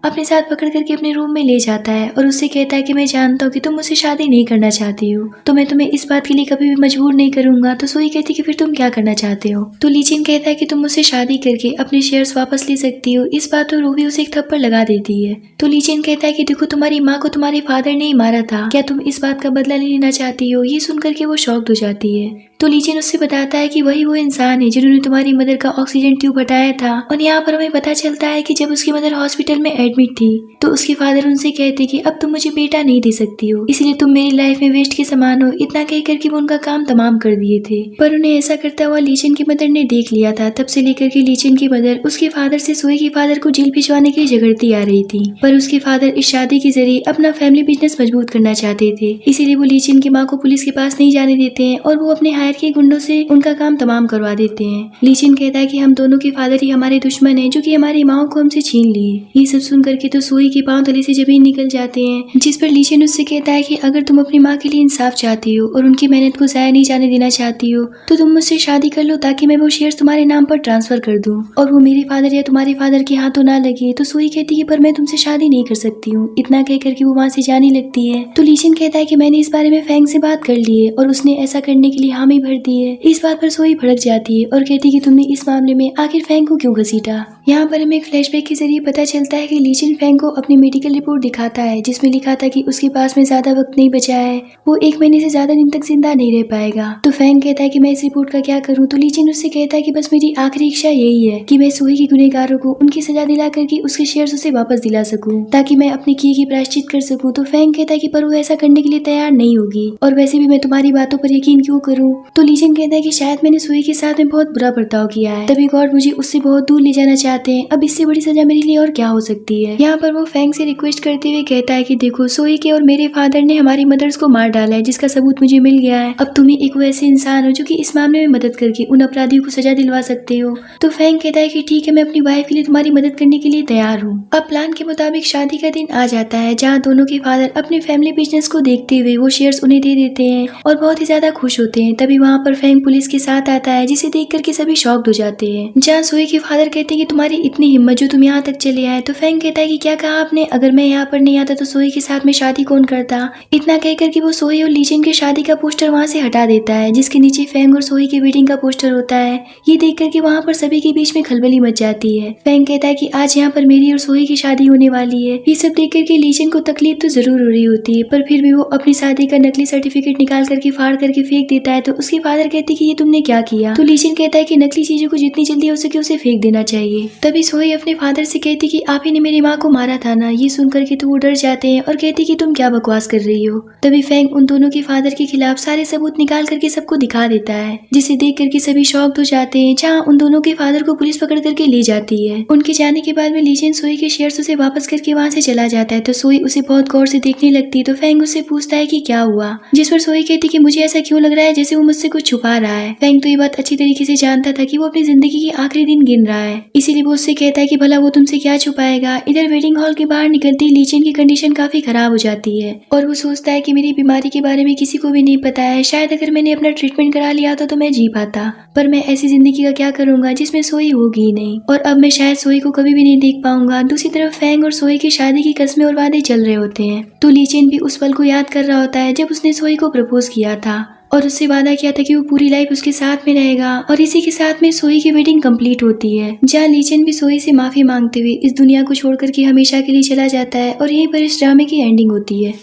अपने साथ पकड़ करके अपने रूम में ले जाता है और उससे कहता है कि मैं जानता हूँ कि तुम मुझसे शादी नहीं करना चाहती हो, तो मैं तुम्हें इस बात के लिए कभी भी मजबूर नहीं करूंगा। तो सोई कहती कि फिर तुम क्या करना चाहते हो? तो लीचिन कहता है कि तुम मुझसे शादी करके अपने शेयर्स वापस ले सकती हो। इस बात पर रूबी उसे एक थप्पड़ लगा देती है। तो लीचिन कहता है कि देखो, तुम्हारी माँ को तुम्हारे फादर ने ही मारा था, क्या तुम इस बात का बदला नहीं लेना चाहती हो? ये सुनकर के वो शॉक्ड हो जाती है। तो लीचिन उससे बताता है कि वही वो इंसान है जिन्होंने तुम्हारी मदर का ऑक्सीजन ट्यूब हटाया था। और यहाँ पर हमें पता चलता है कि जब उसकी मदर हॉस्पिटल में एडमिट थी तो उसके फादर उनसे कहते कि अब तुम मुझे बेटा नहीं दे सकती हो, इसलिए तुम मेरी लाइफ में वेस्ट के समान हो। इतना कहकर के वो उनका काम तमाम कर दिए थे, पर उन्हें ऐसा करता हुआ लीचिन की मदर ने देख लिया था। तब से लेकर के लीचिन की मदर उसके फादर से सोई के फादर को जेल भिजवाने के लिए झगड़ती आ रही थी, पर उसके फादर इस शादी के जरिए अपना फैमिली बिजनेस मजबूत करना चाहते थे। इसीलिए वो लीचिन की माँ को पुलिस के पास नहीं जाने देते हैं और वो अपने हायर के गुंडों से उनका काम तमाम करवा देते हैं। लीचिन कहता है कि हम दोनों के फादर ही हमारे दुश्मन हैं, जो कि हमारी माओ को हमसे छीन लिए। ये सब सुन करके तो सोई के पांव तले से जमीन निकल जाते हैं, जिस पर लीचिन उससे कहता है कि अगर तुम अपनी माँ के लिए इंसाफ चाहती हो और उनकी मेहनत को जाया नहीं जाने देना चाहती हो तो तुम मुझसे शादी कर लो, ताकि मैं वो शेयर्स तुम्हारे नाम पर ट्रांसफर कर दूं और वो मेरे फादर या तुम्हारे फादर के हाथों ना लगे। तो सोई कहती है पर मैं तुमसे शादी नहीं कर सकती हूँ। इतना कह करके वो वहाँ से जाने लगती है। तो लीचिन कहता है कि मैंने इस बारे में फैंग से बात कर ली है और उसने ऐसा करने के लिए हामी भर दी है। इस बात पर सोई भड़क जाती है और कहती है कि तुमने इस मामले में आखिर फैंग को क्यों घसीटा। यहाँ पर हमें एक फ्लैशबैक के जरिए पता चलता है कि लीचिन फैंग को अपनी मेडिकल रिपोर्ट दिखाता है, जिसमें लिखा था कि उसके पास में ज्यादा वक्त नहीं बचा है, वो 1 महीने से ज्यादा दिन तक जिंदा नहीं रह पाएगा। तो फैंग कहता है कि मैं इस रिपोर्ट का क्या करूँ। तो लीचिन उससे कहता है कि बस मेरी आखिरी इच्छा यही है कि मैं सोई के गुनहगारों को उनकी सजा दिला करके उसके शेयर्स उसे वापस दिला सकूं, ताकि मैं अपने किए की प्रायश्चित कर सकूं। तो फैंग कहता है कि पर वो ऐसा करने के लिए तैयार नहीं होगी, और वैसे भी मैं तुम्हारी बातों पर यकीन क्यों करूं। तो लीचिन कहता है कि शायद मैंने सोई के साथ में बहुत बुरा बर्ताव किया है, तभी गॉड मुझे उससे बहुत दूर ले जाना चाहते हैं। अब इससे बड़ी सजा मेरे लिए और क्या हो सकती है। यहाँ पर वो फैंग से रिक्वेस्ट करते हुए कहता है कि देखो, सोई के और मेरे फादर ने हमारी मदर्स को मार डाला है, जिसका सबूत मुझे मिल गया है। अब तुम ही एक वैसे इंसान हो जो कि इस मामले में मदद करके उन अपराधियों को सजा दिलवा सकते हो। तो फैंग कहता है कि ठीक है, मैं अपनी वाइफ के लिए तुम्हारी मदद करने के लिए तैयार हूँ। अब प्लान के मुताबिक शादी का दिन आ जाता है, जहाँ दोनों के फादर अपने फैमिली बिजनेस को देखते हुए वो शेयर्स उन्हें दे देते हैं और बहुत ही ज्यादा खुश होते हैं। तभी तभी वहाँ पर फेंग पुलिस के साथ आता है, जिसे देख करके सभी शॉक्ड हो जाते हैं। जहाँ सोई के फादर कहते हैं कि तुम्हारी इतनी हिम्मत जो तुम यहाँ तक चले आए। तो फेंग कहता है कि क्या कहा आपने, अगर मैं यहाँ पर नहीं आता तो सोई के साथ में शादी कौन करता। इतना कहकर कि वो सोई और लीचेन की शादी का पोस्टर वहाँ से हटा देता है, जिसके नीचे फेंग और सोई की वेडिंग का पोस्टर होता है। ये देख करके वहाँ पर सभी के बीच में खलबली मच जाती है। फेंग कहता है कि आज यहाँ पर मेरी और सोई की शादी होने वाली है। ये सब देख करके लीचेन को तकलीफ तो जरूर हो रही होती है, पर फिर भी वो अपनी शादी का नकली सर्टिफिकेट निकाल करके फाड़ करके फेंक देता है। तो उसके फादर कहते कि ये तुमने क्या किया। तो लीचेन कहता है कि नकली चीजों को जितनी जल्दी हो सके उसे फेंक देना चाहिए। तभी सोई अपने फादर से कहती कि आप ही ने मेरी माँ को मारा था ना। ये सुन करके तो वो डर जाते हैं और कहती कि तुम क्या बकवास कर रही हो। तभी फेंग उन दोनों के फादर के खिलाफ सारे सबूत निकाल करके सबको दिखा देता है, जिसे देख करके सभी शॉक्ड हो जाते हैं। जहाँ उन दोनों के फादर को पुलिस पकड़ करके ले जाती है। उनके जाने के बाद में लीचेन सोई के शेयर्स उसे वापस करके वहाँ से चला जाता है। तो सोई उसे बहुत गौर से देखने लगती है। तो फेंग उससे पूछता है कि क्या हुआ, जिस पर सोई कहती कि मुझे ऐसा क्यों लग रहा है जैसे वो मुझसे कुछ छुपा रहा है। फेंग तो ये बात अच्छी तरीके से जानता था कि वो अपनी जिंदगी के आखिरी दिन गिन रहा है, इसीलिए वो उससे कहता है कि भला वो तुमसे क्या छुपाएगा। इधर वेडिंग हॉल के बाहर निकलती लीचेन की कंडीशन काफी खराब हो जाती है और वो सोचता है कि मेरी बीमारी के बारे में किसी को भी नहीं पता है। शायद अगर मैंने अपना ट्रीटमेंट करा लिया तो मैं जी पाता, पर मैं ऐसी जिंदगी का क्या करूंगा जिसमें सोई होगी ही नहीं, और अब मैं शायद सोई को कभी भी नहीं देख पाऊंगा। दूसरी तरफ फेंग और सोई की शादी की कस्में और वादे चल रहे होते हैं। तो लीचेन भी उस पल को याद कर रहा होता है जब उसने सोई को प्रपोज किया था और उससे वादा किया था कि वो पूरी लाइफ उसके साथ में रहेगा। और इसी के साथ में सोई की वेडिंग कंप्लीट होती है, जहाँ लीचेन भी सोई से माफी मांगते हुए इस दुनिया को छोड़कर के हमेशा के लिए चला जाता है। और यहीं पर इस ड्रामे की एंडिंग होती है।